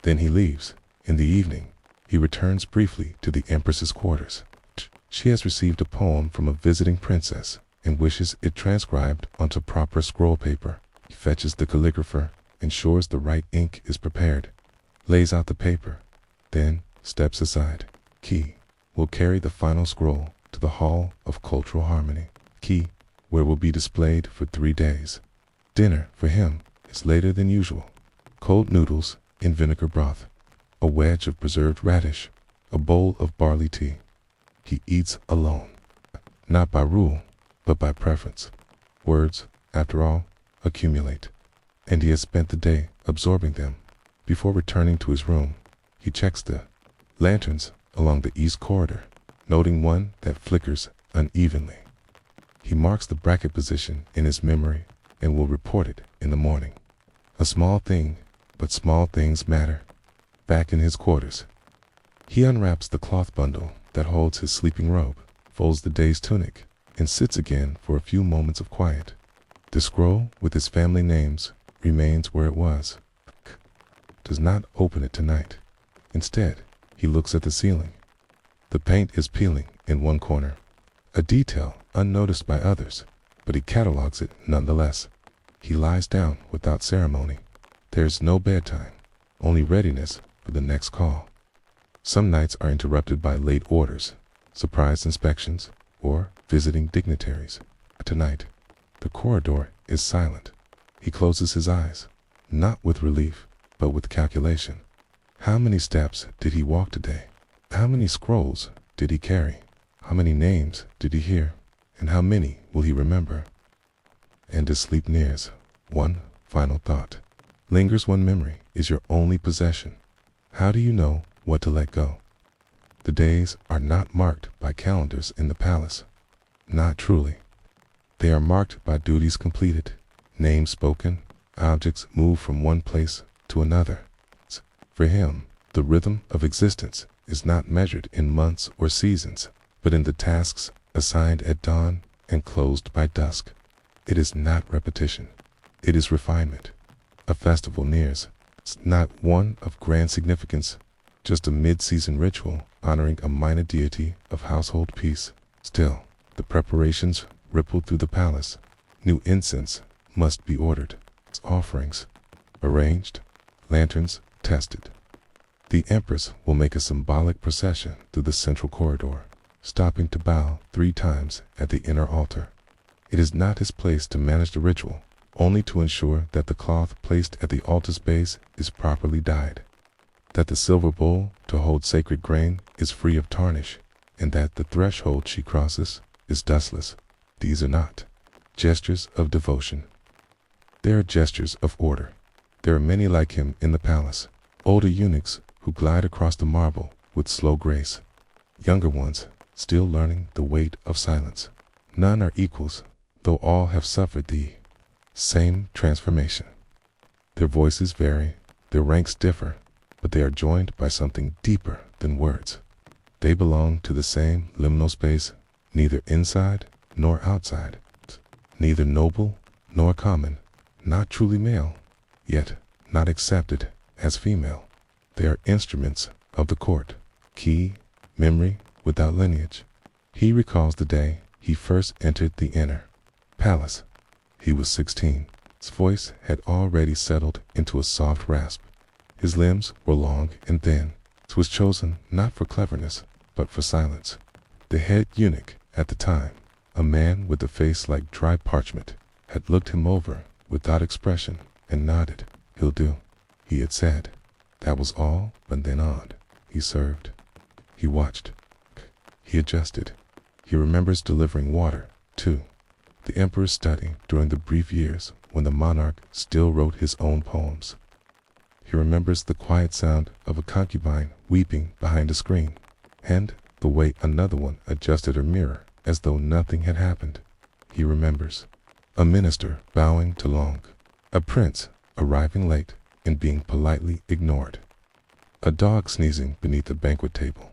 Then he leaves. In the evening, he returns briefly to the Empress's quarters. She has received a poem from a visiting princess and wishes it transcribed onto proper scroll paper. He fetches the calligrapher, ensures the right ink is prepared, lays out the paper, then steps aside. Key will carry the final scroll to the Hall of Cultural Harmony. Key, where will be displayed for 3 days. Dinner, for him, is later than usual. Cold noodles in vinegar broth, a wedge of preserved radish, a bowl of barley tea. He eats alone, not by rule, but by preference. Words, after all, accumulate, and he has spent the day absorbing them. Before returning to his room, he checks the lanterns along the east corridor, noting one that flickers unevenly. He marks the bracket position in his memory and will report it in the morning. A small thing, but small things matter. Back in his quarters, he unwraps the cloth bundle that holds his sleeping robe, folds the day's tunic, and sits again for a few moments of quiet. The scroll with his family names remains where it was. Does not open it tonight. Instead, he looks at the ceiling. The paint is peeling in one corner, a detail unnoticed by others, but he catalogs it nonetheless. He lies down without ceremony. There's no bedtime, only readiness for the next call. Some nights are interrupted by late orders, surprise inspections, or visiting dignitaries. Tonight, the corridor is silent. He closes his eyes, not with relief, but with calculation. How many steps did he walk today? How many scrolls did he carry? How many names did he hear? And how many will he remember? And as sleep nears, one final thought lingers. One memory is your only possession. How do you know what to let go? The days are not marked by calendars in the palace. Not truly. They are marked by duties completed, names spoken, objects moved from one place to another. For him, the rhythm of existence is not measured in months or seasons, but in the tasks assigned at dawn and closed by dusk. It is not repetition. It is refinement. A festival nears. It's not one of grand significance, just a mid-season ritual honoring a minor deity of household peace. Still, the preparations ripple through the palace. New incense must be ordered. Its offerings arranged, lanterns tested. The Empress will make a symbolic procession through the central corridor, stopping to bow 3 times at the inner altar. It is not his place to manage the ritual, only to ensure that the cloth placed at the altar's base is properly dyed, that the silver bowl to hold sacred grain is free of tarnish, and that the threshold she crosses is dustless. These are not gestures of devotion. There are gestures of order. There are many like him in the palace, older eunuchs who glide across the marble with slow grace, younger ones still learning the weight of silence. None are equals, though all have suffered the same transformation. Their voices vary, their ranks differ, but they are joined by something deeper than words. They belong to the same liminal space, neither inside nor outside, neither noble nor common, not truly male, yet not accepted as female. They are instruments of the court, key, memory without lineage. He recalls the day he first entered the inner palace. He was 16. His voice had already settled into a soft rasp. His limbs were long and thin. It was chosen not for cleverness, but for silence. The head eunuch at the time, a man with a face like dry parchment, had looked him over without expression and nodded. "He'll do," he had said. That was all, but then on. He served. He watched. He adjusted. He remembers delivering water, too. The emperor's study during the brief years when the monarch still wrote his own poems. He remembers the quiet sound of a concubine weeping behind a screen, and the way another one adjusted her mirror as though nothing had happened. He remembers a minister bowing to Long, a prince arriving late and being politely ignored, a dog sneezing beneath the banquet table.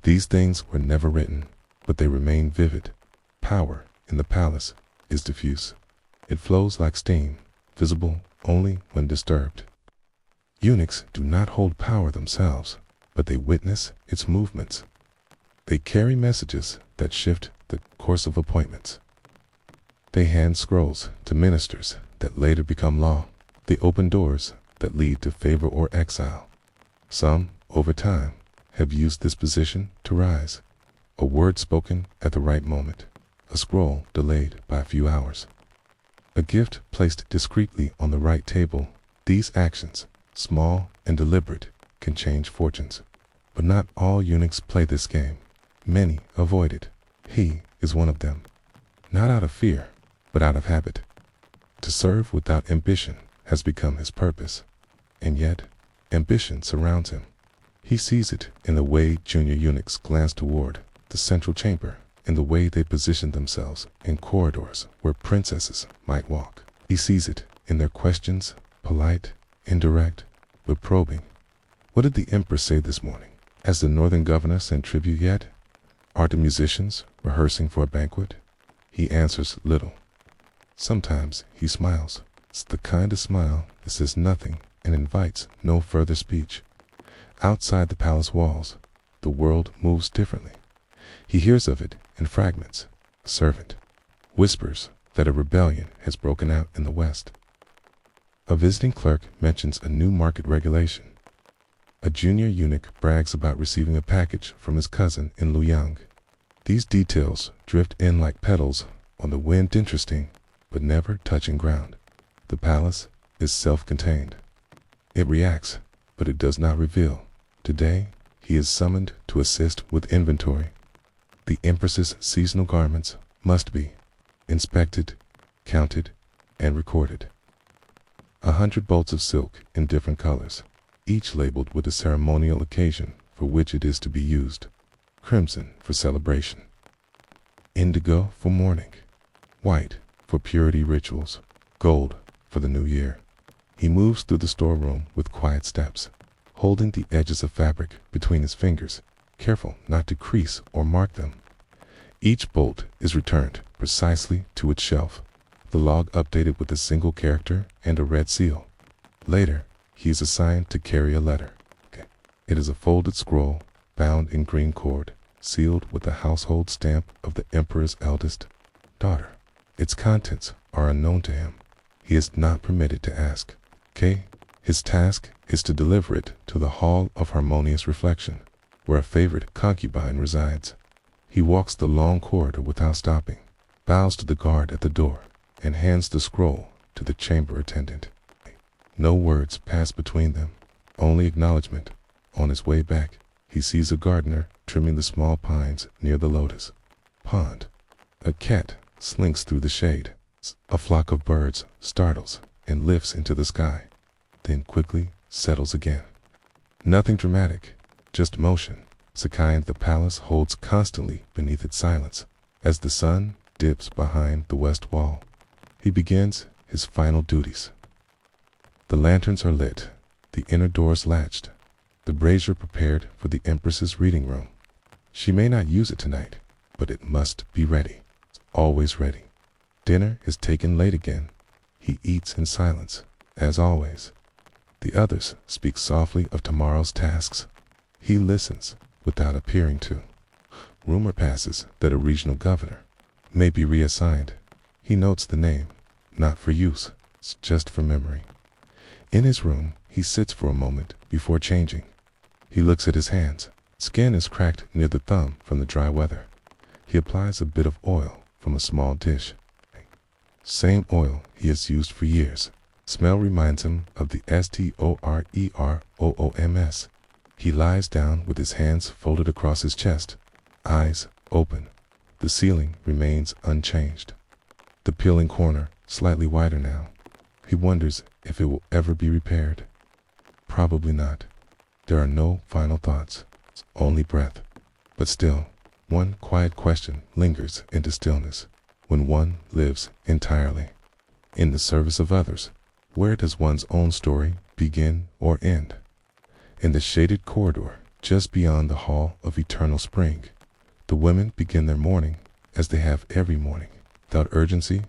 These things were never written, but they remain vivid. Power in the palace is diffuse. It flows like steam, visible only when disturbed. Eunuchs do not hold power themselves, but they witness its movements. They carry messages that shift the course of appointments. They hand scrolls to ministers that later become law. They open doors that lead to favor or exile. Some, over time, have used this position to rise. A word spoken at the right moment, a scroll delayed by a few hours, a gift placed discreetly on the right table. These actions, small and deliberate, can change fortunes. But not all eunuchs play this game. Many avoid it. He is one of them. Not out of fear, but out of habit. To serve without ambition has become his purpose. And yet, ambition surrounds him. He sees it in the way junior eunuchs glance toward the central chamber, in the way they position themselves in corridors where princesses might walk. He sees it in their questions, polite, indirect, but probing. What did the empress say this morning? Has the northern governor sent tribute yet? Are the musicians rehearsing for a banquet? He answers little. Sometimes he smiles. It's the kind of smile that says nothing and invites no further speech. Outside the palace walls, the world moves differently. He hears of it in fragments. A servant whispers that a rebellion has broken out in the west. A visiting clerk mentions a new market regulation. A junior eunuch brags about receiving a package from his cousin in Luoyang. These details drift in like petals on the wind, interesting, but never touching ground. The palace is self-contained. It reacts, but it does not reveal. Today, he is summoned to assist with inventory. The empress's seasonal garments must be inspected, counted, and recorded. 100 bolts of silk in different colors, each labeled with a ceremonial occasion for which it is to be used. Crimson for celebration, indigo for mourning, white for purity rituals, gold for the new year. He moves through the storeroom with quiet steps, holding the edges of fabric between his fingers, careful not to crease or mark them. Each bolt is returned precisely to its shelf, the log updated with a single character and a red seal. Later, he is assigned to carry a letter. It is a folded scroll, bound in green cord, sealed with the household stamp of the emperor's eldest daughter. Its contents are unknown to him. He is not permitted to ask. His task is to deliver it to the Hall of Harmonious Reflection, where a favorite concubine resides. He walks the long corridor without stopping, bows to the guard at the door, and hands the scroll to the chamber attendant. No words pass between them, only acknowledgement. On his way back, he sees a gardener trimming the small pines near the lotus pond. A cat slinks through the shade. A flock of birds startles and lifts into the sky, then quickly settles again. Nothing dramatic, just motion. Sakai the palace holds constantly beneath its silence. As the sun dips behind the west wall, he begins his final duties. The lanterns are lit, the inner doors latched, the brazier prepared for the Empress's reading room. She may not use it tonight, but it must be ready, always ready. Dinner is taken late again. He eats in silence, as always. The others speak softly of tomorrow's tasks. He listens without appearing to. Rumor passes that a regional governor may be reassigned. He notes the name, not for use, just for memory. In his room, he sits for a moment before changing. He looks at his hands. Skin is cracked near the thumb from the dry weather. He applies a bit of oil from a small dish. Same oil he has used for years. Smell reminds him of the STOREROOMS. He lies down with his hands folded across his chest, eyes open. The ceiling remains unchanged. The peeling corner slightly wider now. He wonders if it will ever be repaired. Probably not. There are no final thoughts, only breath. But still, one quiet question lingers into stillness. When one lives entirely in the service of others, where does one's own story begin or end? In the shaded corridor, just beyond the Hall of Eternal Spring, the women begin their morning as they have every morning, without urgency,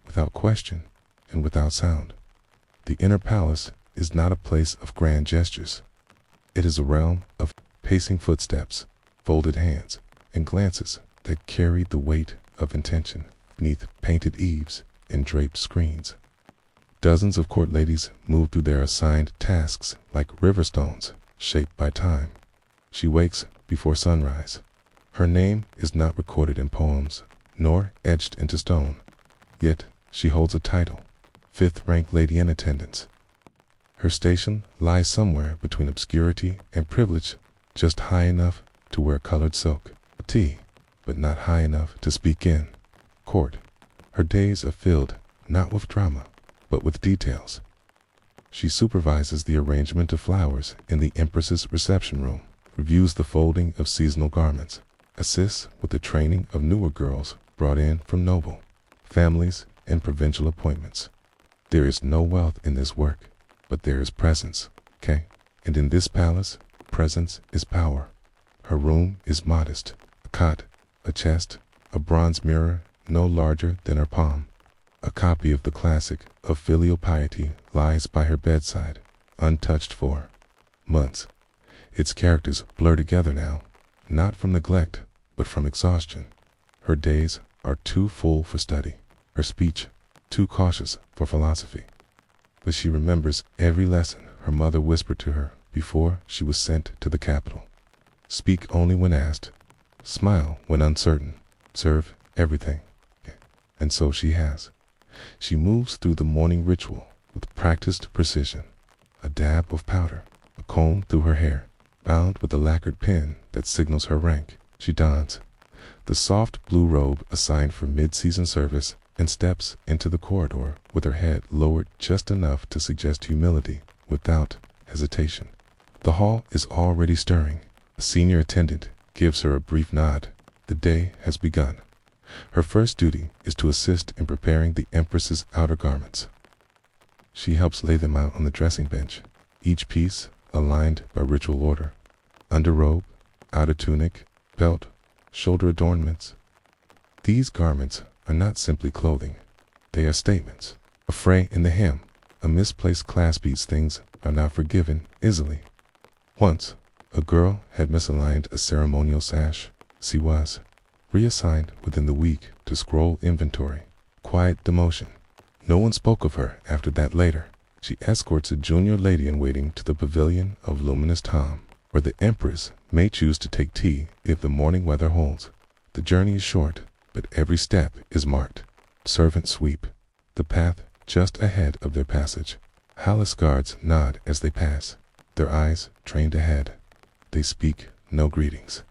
without question, and without sound. The inner palace is not a place of grand gestures. It is a realm of pacing footsteps, folded hands, and glances that carry the weight of intention beneath painted eaves and draped screens. Dozens of court ladies move through their assigned tasks like river stones shaped by time. She wakes before sunrise. Her name is not recorded in poems, nor etched into stone. Yet she holds a title, fifth-rank lady in attendance. Her station lies somewhere between obscurity and privilege, just high enough to wear colored silk, tea, but not high enough to speak in court. Her days are filled not with drama, but with details. She supervises the arrangement of flowers in the Empress's reception room, reviews the folding of seasonal garments, assists with the training of newer girls brought in from noble families and provincial appointments. There is no wealth in this work, but there is presence, okay? And in this palace, presence is power. Her room is modest, a cot, a chest, a bronze mirror no larger than her palm. A copy of the classic of filial piety lies by her bedside, untouched for months. Its characters blur together now, not from neglect, but from exhaustion. Her days are too full for study, her speech too cautious for philosophy. But she remembers every lesson her mother whispered to her before she was sent to the capital. Speak only when asked, smile when uncertain, serve everything. And so she has. She moves through the morning ritual with practiced precision. A dab of powder, a comb through her hair, bound with a lacquered pin that signals her rank. She dons the soft blue robe assigned for mid-season service and steps into the corridor with her head lowered just enough to suggest humility without hesitation. The hall is already stirring. A senior attendant gives her a brief nod. The day has begun. Her first duty is to assist in preparing the Empress's outer garments. She helps lay them out on the dressing bench, each piece aligned by ritual order. Underrobe, outer tunic, belt, shoulder adornments. These garments are not simply clothing. They are statements. A fray in the hem, a misplaced clasp. These things are not forgiven easily. Once, a girl had misaligned a ceremonial sash. She was reassigned within the week to scroll inventory. Quiet demotion. No one spoke of her after that later. She escorts a junior lady-in-waiting to the pavilion of luminous Tom, where the Empress may choose to take tea if the morning weather holds. The journey is short, but every step is marked. Servants sweep the path just ahead of their passage. Palace guards nod as they pass, their eyes trained ahead. They speak no greetings.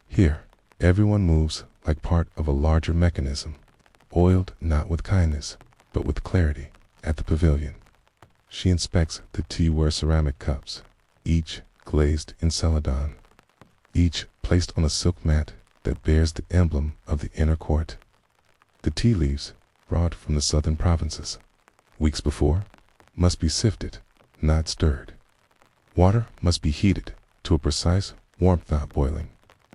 Here, everyone moves like part of a larger mechanism, oiled not with kindness, but with clarity. At the pavilion, She inspects the teaware ceramic cups, each glazed in celadon, each placed on a silk mat that bears the emblem of the inner court. The tea leaves, brought from the southern provinces, weeks before, must be sifted, not stirred. Water must be heated to a precise warmth, not boiling,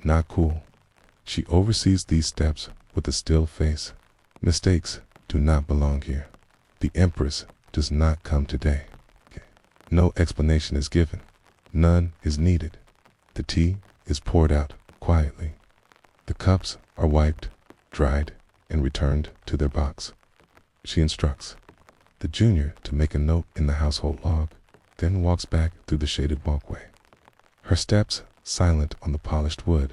not cool. She oversees these steps with a still face. Mistakes do not belong here. The Empress does not come today. No explanation is given. None is needed. The tea is poured out quietly. The cups are wiped, dried, and returned to their box. She instructs the junior to make a note in the household log, then walks back through the shaded walkway. Her steps silent on the polished wood.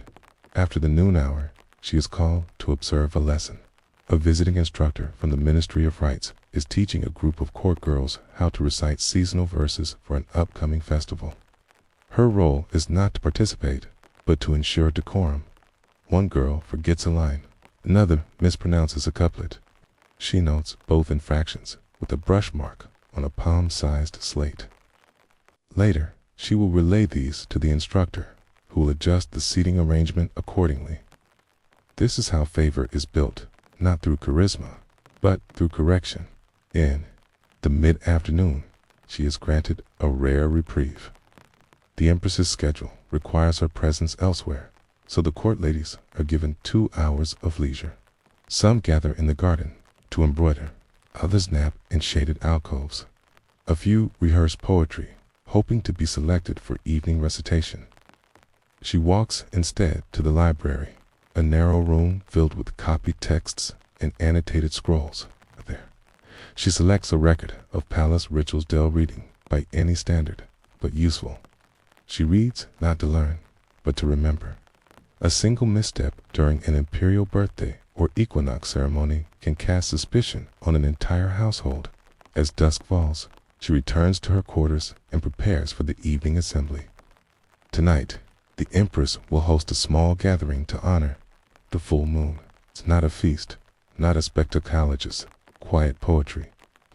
After the noon hour, she is called to observe a lesson. A visiting instructor from the Ministry of Rites is teaching a group of court girls how to recite seasonal verses for an upcoming festival. Her role is not to participate, but to ensure decorum. One girl forgets a line. Another mispronounces a couplet. She notes both infractions with a brush mark on a palm-sized slate. Later, she will relay these to the instructor, who will adjust the seating arrangement accordingly. This is how favor is built, not through charisma, but through correction. In the mid-afternoon, she is granted a rare reprieve. The Empress's schedule requires her presence elsewhere, so the court ladies are given 2 hours of leisure. Some gather in the garden to embroider, others nap in shaded alcoves. A few rehearse poetry, hoping to be selected for evening recitation. She walks instead to the library, a narrow room filled with copied texts and annotated scrolls. There, she selects a record of palace rituals del reading by any standard, but useful. She reads not to learn, but to remember. A single misstep during an imperial birthday or equinox ceremony can cast suspicion on an entire household. As dusk falls, she returns to her quarters and prepares for the evening assembly. Tonight, the Empress will host a small gathering to honor the full moon. It's not a feast, not a spectacle, just quiet poetry,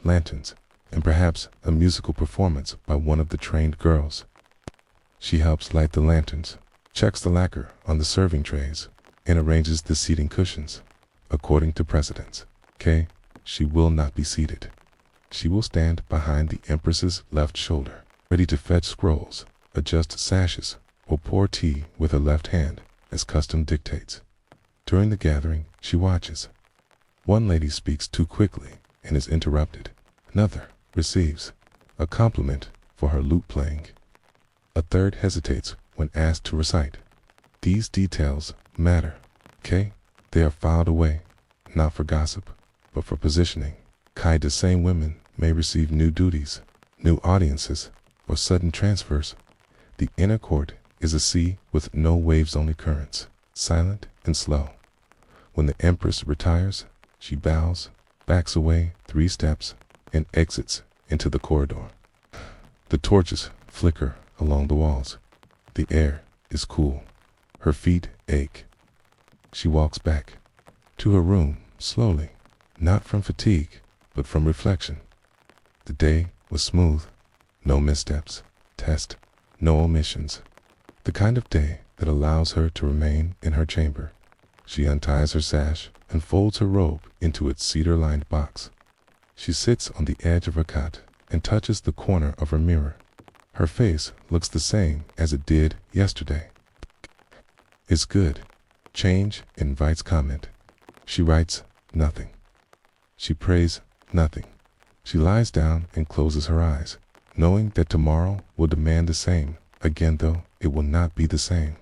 lanterns, and perhaps a musical performance by one of the trained girls. She helps light the lanterns, checks the lacquer on the serving trays, and arranges the seating cushions. According to precedence, she will not be seated. She will stand behind the Empress's left shoulder, ready to fetch scrolls, adjust sashes, or pour tea with her left hand, as custom dictates. During the gathering, she watches. One lady speaks too quickly and is interrupted. Another receives a compliment for her lute playing. A third hesitates when asked to recite. These details matter, They are filed away, not for gossip, but for positioning. The same women may receive new duties, new audiences, or sudden transfers. The inner court is a sea with no waves-only currents, silent and slow. When the Empress retires, she bows, backs away 3 steps, and exits into the corridor. The torches flicker along the walls. The air is cool. Her feet ache. She walks back to her room slowly, not from fatigue, but from reflection. The day was smooth. No missteps, no omissions. The kind of day that allows her to remain in her chamber. She unties her sash and folds her robe into its cedar-lined box. She sits on the edge of her cot and touches the corner of her mirror. Her face looks the same as it did yesterday. It's good. Change invites comment. She writes nothing. She prays nothing. She lies down and closes her eyes, knowing that tomorrow will demand the same, again though it will not be the same.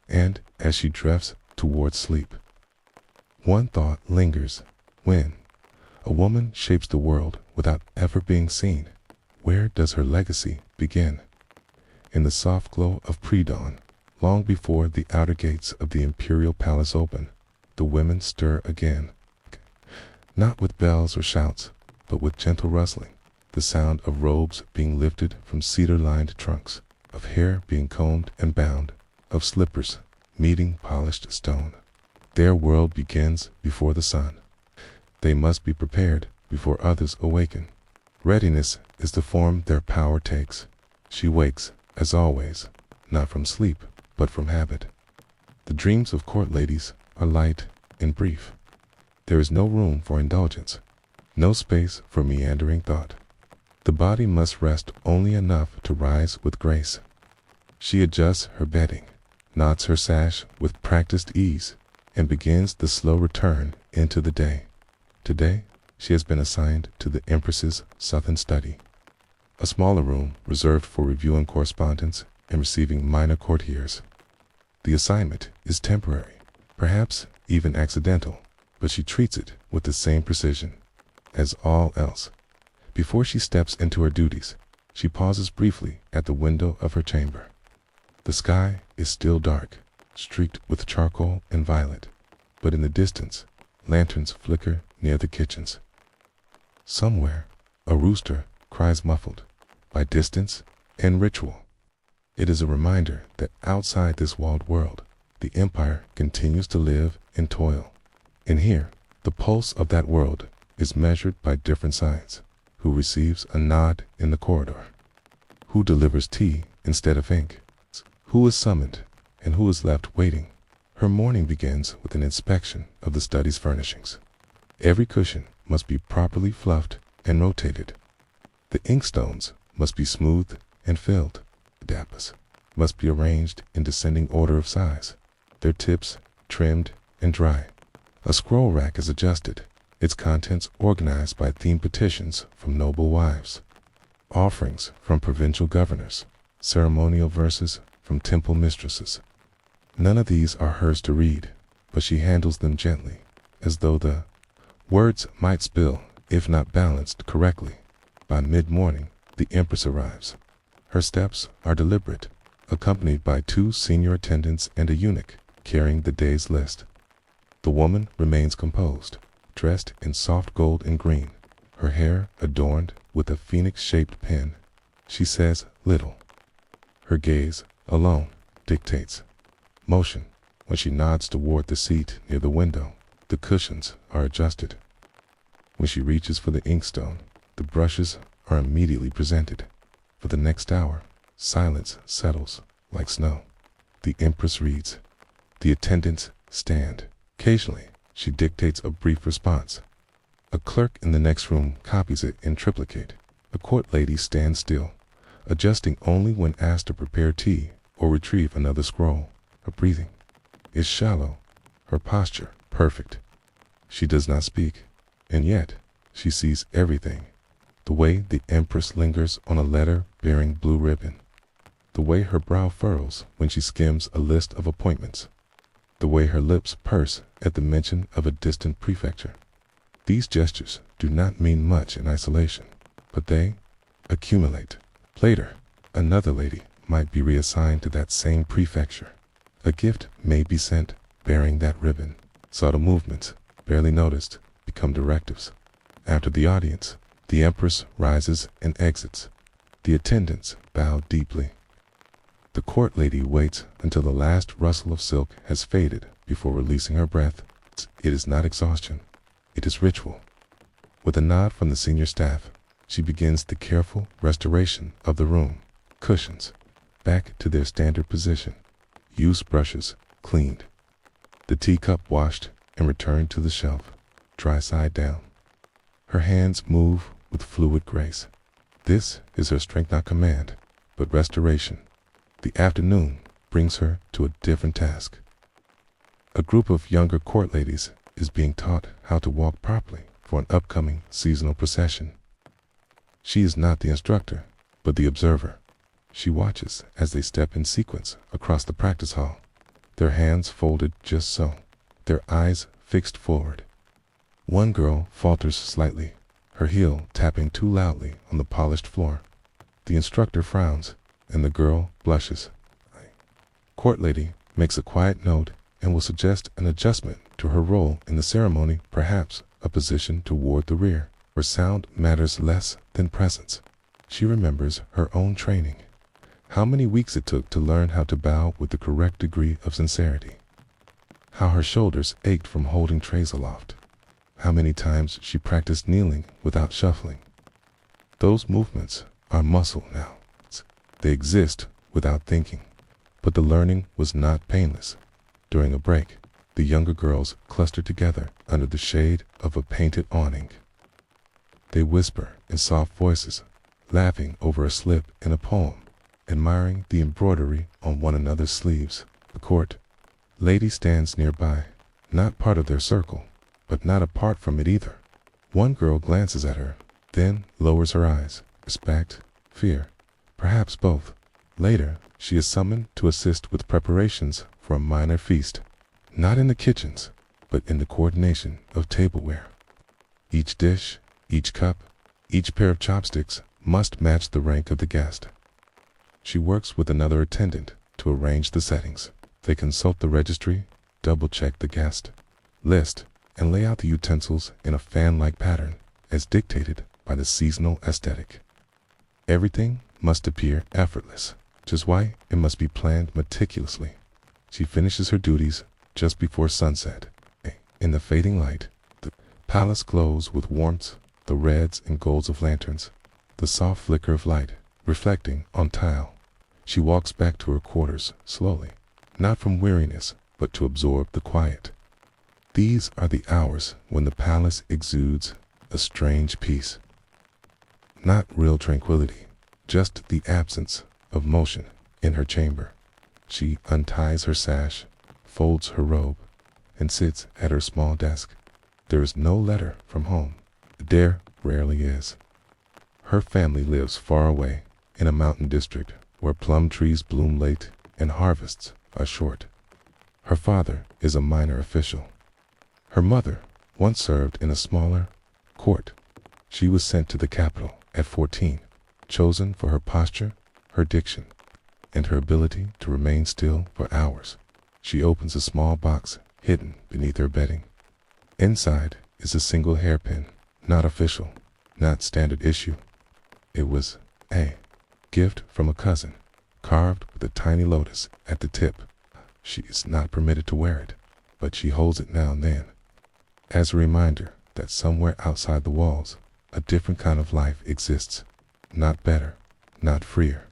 And as she drifts towards sleep, one thought lingers. When a woman shapes the world without ever being seen, where does her legacy begin? In the soft glow of pre-dawn, long before the outer gates of the Imperial Palace open, the women stir again. Not with bells or shouts, but with gentle rustling, the sound of robes being lifted from cedar-lined trunks, of hair being combed and bound, of slippers meeting polished stone. Their world begins before the sun. They must be prepared before others awaken. Readiness is the form their power takes. She wakes, as always, not from sleep, but from habit. The dreams of court ladies are light and brief. There is no room for indulgence, no space for meandering thought. The body must rest only enough to rise with grace. She adjusts her bedding, knots her sash with practiced ease, and begins the slow return into the day. Today, she has been assigned to the Empress's southern study, a smaller room reserved for reviewing correspondence and receiving minor courtiers. The assignment is temporary, perhaps even accidental, but she treats it with the same precision as all else. Before she steps into her duties, she pauses briefly at the window of her chamber. The sky is still dark, streaked with charcoal and violet, but in the distance, lanterns flicker near the kitchens. Somewhere, a rooster cries muffled by distance and ritual. It is a reminder that outside this walled world, the empire continues to live and toil. And here, the pulse of that world is measured by different signs. Who receives a nod in the corridor? Who delivers tea instead of ink? Who is summoned and who is left waiting? Her morning begins with an inspection of the study's furnishings. Every cushion must be properly fluffed and rotated. The inkstones must be smoothed and filled. The dappers must be arranged in descending order of size, their tips trimmed and dry. A scroll rack is adjusted, its contents organized by themed petitions from noble wives, offerings from provincial governors, ceremonial verses from temple mistresses. None of these are hers to read, but she handles them gently, as though the words might spill if not balanced correctly. By mid-morning, the Empress arrives. Her steps are deliberate, accompanied by 2 senior attendants and a eunuch carrying the day's list. The woman remains composed, dressed in soft gold and green, her hair adorned with a phoenix-shaped pin. She says little. Her gaze alone dictates motion. When she nods toward the seat near the window, the cushions are adjusted. When she reaches for the inkstone, the brushes are immediately presented. For the next hour, silence settles like snow. The Empress reads. The attendants stand. Occasionally, she dictates a brief response. A clerk in the next room copies it in triplicate. A court lady stands still, adjusting only when asked to prepare tea or retrieve another scroll. Her breathing is shallow, her posture perfect. She does not speak, and yet she sees everything. The way the Empress lingers on a letter bearing blue ribbon. The way her brow furrows when she skims a list of appointments. The way her lips purse at the mention of a distant prefecture. These gestures do not mean much in isolation, but they accumulate. Later, another lady might be reassigned to that same prefecture. A gift may be sent bearing that ribbon. Subtle movements, barely noticed, become directives. After the audience, the Empress rises and exits. The attendants bow deeply. The court lady waits until the last rustle of silk has faded before releasing her breath. It is not exhaustion, it is ritual. With a nod from the senior staff, she begins the careful restoration of the room. Cushions back to their standard position. Used brushes cleaned. The teacup washed and returned to the shelf, dry side down. Her hands move with fluid grace. This is her strength not command, but restoration. The afternoon brings her to a different task. A group of younger court ladies is being taught how to walk properly for an upcoming seasonal procession. She is not the instructor, but the observer. She watches as they step in sequence across the practice hall, their hands folded just so, their eyes fixed forward. One girl falters slightly, her heel tapping too loudly on the polished floor. The instructor frowns, and the girl blushes. Court lady makes a quiet note and will suggest an adjustment to her role in the ceremony, perhaps a position toward the rear, where sound matters less than presence. She remembers her own training, how many weeks it took to learn how to bow with the correct degree of sincerity, how her shoulders ached from holding trays aloft, how many times she practiced kneeling without shuffling. Those movements are muscle now. They exist without thinking. But the learning was not painless. During a break, the younger girls cluster together under the shade of a painted awning. They whisper in soft voices, laughing over a slip in a poem, admiring the embroidery on one another's sleeves. The court lady stands nearby, not part of their circle, but not apart from it either. One girl glances at her, then lowers her eyes. Respect, fear, perhaps both. Later, she is summoned to assist with preparations for a minor feast, not in the kitchens, but in the coordination of tableware. Each dish, each cup, each pair of chopsticks must match the rank of the guest. She works with another attendant to arrange the settings. They consult the registry, double-check the guest list, and lay out the utensils in a fan-like pattern as dictated by the seasonal aesthetic. Everything must appear effortless, which is why it must be planned meticulously. She finishes her duties just before sunset. In the fading light, the palace glows with warmth, the reds and golds of lanterns, the soft flicker of light reflecting on tile. She walks back to her quarters slowly, not from weariness, but to absorb the quiet. These are the hours when the palace exudes a strange peace. Not real tranquility, just the absence of motion in her chamber. She unties her sash, folds her robe, and sits at her small desk. There is no letter from home. There rarely is. Her family lives far away in a mountain district where plum trees bloom late and harvests are short. Her father is a minor official. Her mother once served in a smaller court. She was sent to the capital at 14, chosen for her posture, her diction, and her ability to remain still for hours. She opens a small box hidden beneath her bedding. Inside is a single hairpin, not official, not standard issue. It was a gift from a cousin, carved with a tiny lotus at the tip. She is not permitted to wear it, but she holds it now and then, as a reminder that somewhere outside the walls, a different kind of life exists. Not better, not freer,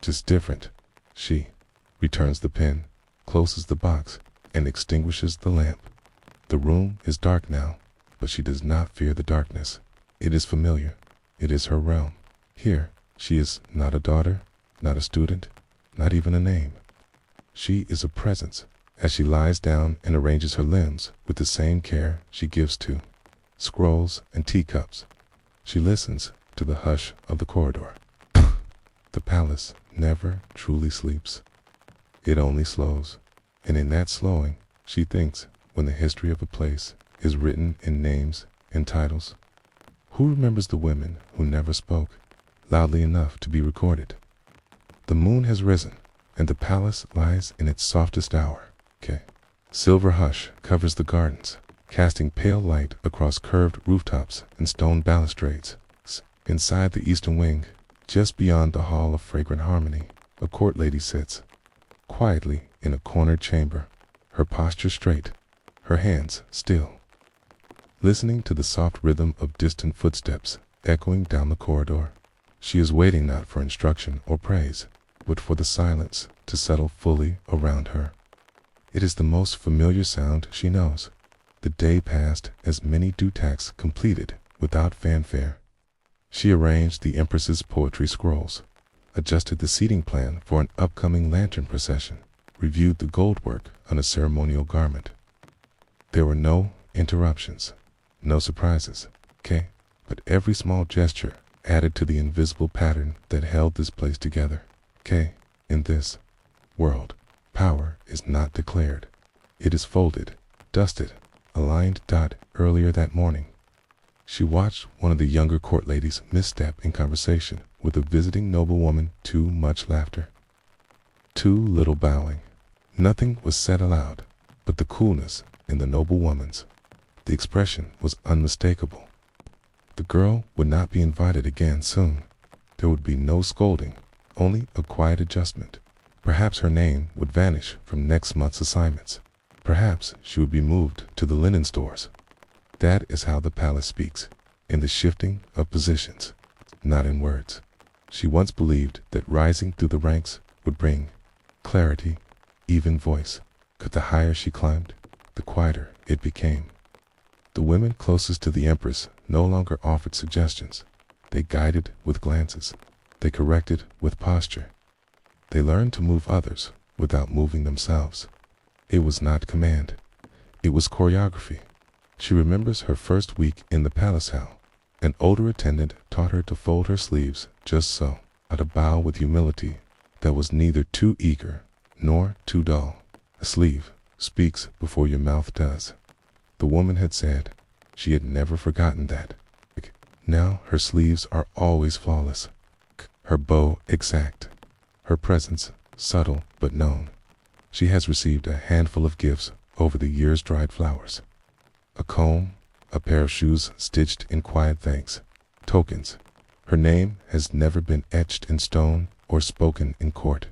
just different. She returns the pin, closes the box, and extinguishes the lamp. The room is dark now, but she does not fear the darkness. It is familiar. It is her realm. Here, she is not a daughter, not a student, not even a name. She is a presence, as she lies down and arranges her limbs with the same care she gives to scrolls and teacups. She listens to the hush of the corridor. The palace never truly sleeps. It only slows, and in that slowing, she thinks when the history of a place is written in names and titles. Who remembers the women who never spoke loudly enough to be recorded? The moon has risen, and the palace lies in its softest hour. Silver hush covers the gardens, casting pale light across curved rooftops and stone balustrades. Inside the eastern wing, just beyond the hall of fragrant harmony, a court lady sits, quietly in a cornered chamber, her posture straight, her hands still, listening to the soft rhythm of distant footsteps echoing down the corridor. She is waiting not for instruction or praise, but for the silence to settle fully around her. It is the most familiar sound she knows. The day passed as many dutaks completed without fanfare. She arranged the Empress's poetry scrolls, adjusted the seating plan for an upcoming lantern procession, reviewed the gold work on a ceremonial garment. There were no interruptions, no surprises, but every small gesture added to the invisible pattern that held this place together. In this world, power is not declared. It is folded, dusted, aligned. Earlier that morning, she watched one of the younger court ladies misstep in conversation with a visiting noblewoman. Too much laughter, too little bowing. Nothing was said aloud, but the coolness in the noblewoman's. The expression was unmistakable. The girl would not be invited again soon. There would be no scolding, only a quiet adjustment. Perhaps her name would vanish from next month's assignments. Perhaps she would be moved to the linen stores. That is how the palace speaks, in the shifting of positions. not in words. She once believed that rising through the ranks would bring clarity, even voice. But the higher she climbed, the quieter it became. The women closest to the Empress no longer offered suggestions. They guided with glances. They corrected with posture. They learned to move others without moving themselves. It was not command. It was choreography. She remembers her first week in the palace how an older attendant taught her to fold her sleeves just so, to bow with humility that was neither too eager nor too dull. A sleeve speaks before your mouth does. The woman had said. She had never forgotten that. Now her sleeves are always flawless, her bow exact, her presence subtle but known. She has received a handful of gifts over the years, dried flowers. A comb, a pair of shoes stitched in quiet thanks, tokens. Her name has never been etched in stone or spoken in court,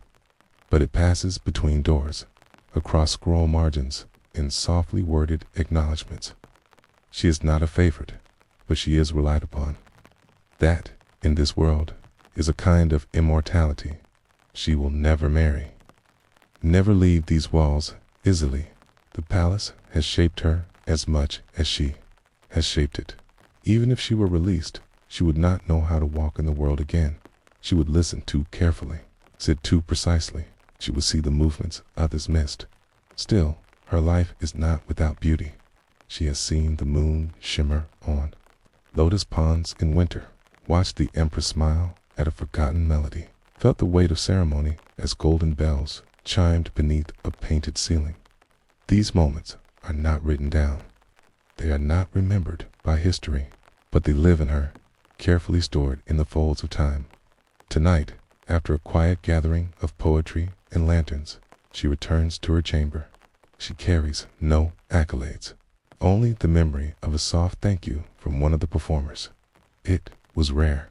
but it passes between doors, across scroll margins, in softly worded acknowledgments. She is not a favorite, but she is relied upon. That, in this world, is a kind of immortality. She will never marry, never leave these walls easily. The palace has shaped her as much as she has shaped it. Even if she were released, she would not know how to walk in the world again. She would listen too carefully, sit too precisely. She would see the movements others missed. Still, her life is not without beauty. She has seen the moon shimmer on lotus ponds in winter, watched the Empress smile at a forgotten melody, felt the weight of ceremony as golden bells chimed beneath a painted ceiling. These moments are not written down. They are not remembered by history, but they live in her, carefully stored in the folds of time. Tonight, after a quiet gathering of poetry and lanterns, she returns to her chamber. She carries no accolades, only the memory of a soft thank you from one of the performers. It was rare,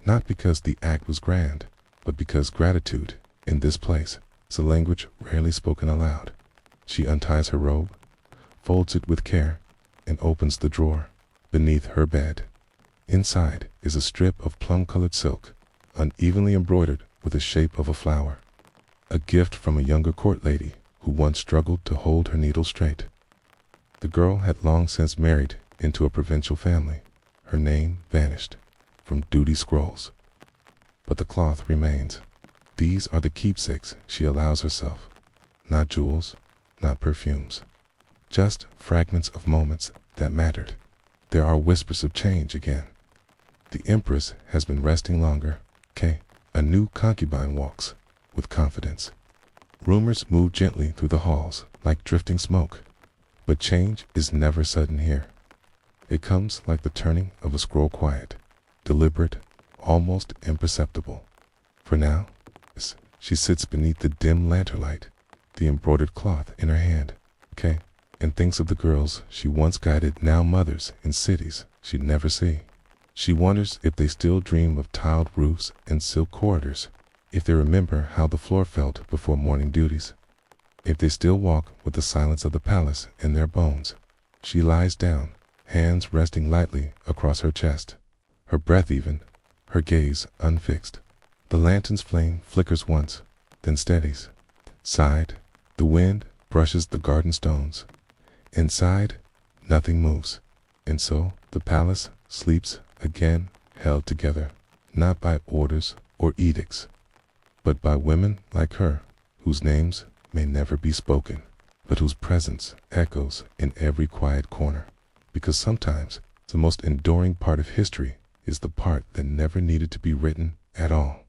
not because the act was grand, but because gratitude, in this place, is a language rarely spoken aloud. She unties her robe, folds it with care, and opens the drawer beneath her bed. Inside is a strip of plum-colored silk, unevenly embroidered with the shape of a flower, a gift from a younger court lady who once struggled to hold her needle straight. The girl had long since married into a provincial family. Her name vanished from duty scrolls, but the cloth remains. These are the keepsakes she allows herself, not jewels, not perfumes, just fragments of moments that mattered. There are whispers of change again. The Empress has been resting longer. A new concubine walks with confidence. Rumors move gently through the halls like drifting smoke, but change is never sudden here. It comes like the turning of a scroll, quiet, deliberate, almost imperceptible. For now, she sits beneath the dim lantern light, the embroidered cloth in her hand, and thinks of the girls she once guided, now mothers in cities she'd never see. She wonders if they still dream of tiled roofs and silk corridors, if they remember how the floor felt before morning duties, if they still walk with the silence of the palace in their bones. She lies down, hands resting lightly across her chest, her breath even, her gaze unfixed. The lantern's flame flickers once, then steadies. Side, the wind brushes the garden stones. Inside, nothing moves, and so the palace sleeps again, held together, not by orders or edicts, but by women like her, whose names may never be spoken, but whose presence echoes in every quiet corner. Because sometimes the most enduring part of history is the part that never needed to be written at all.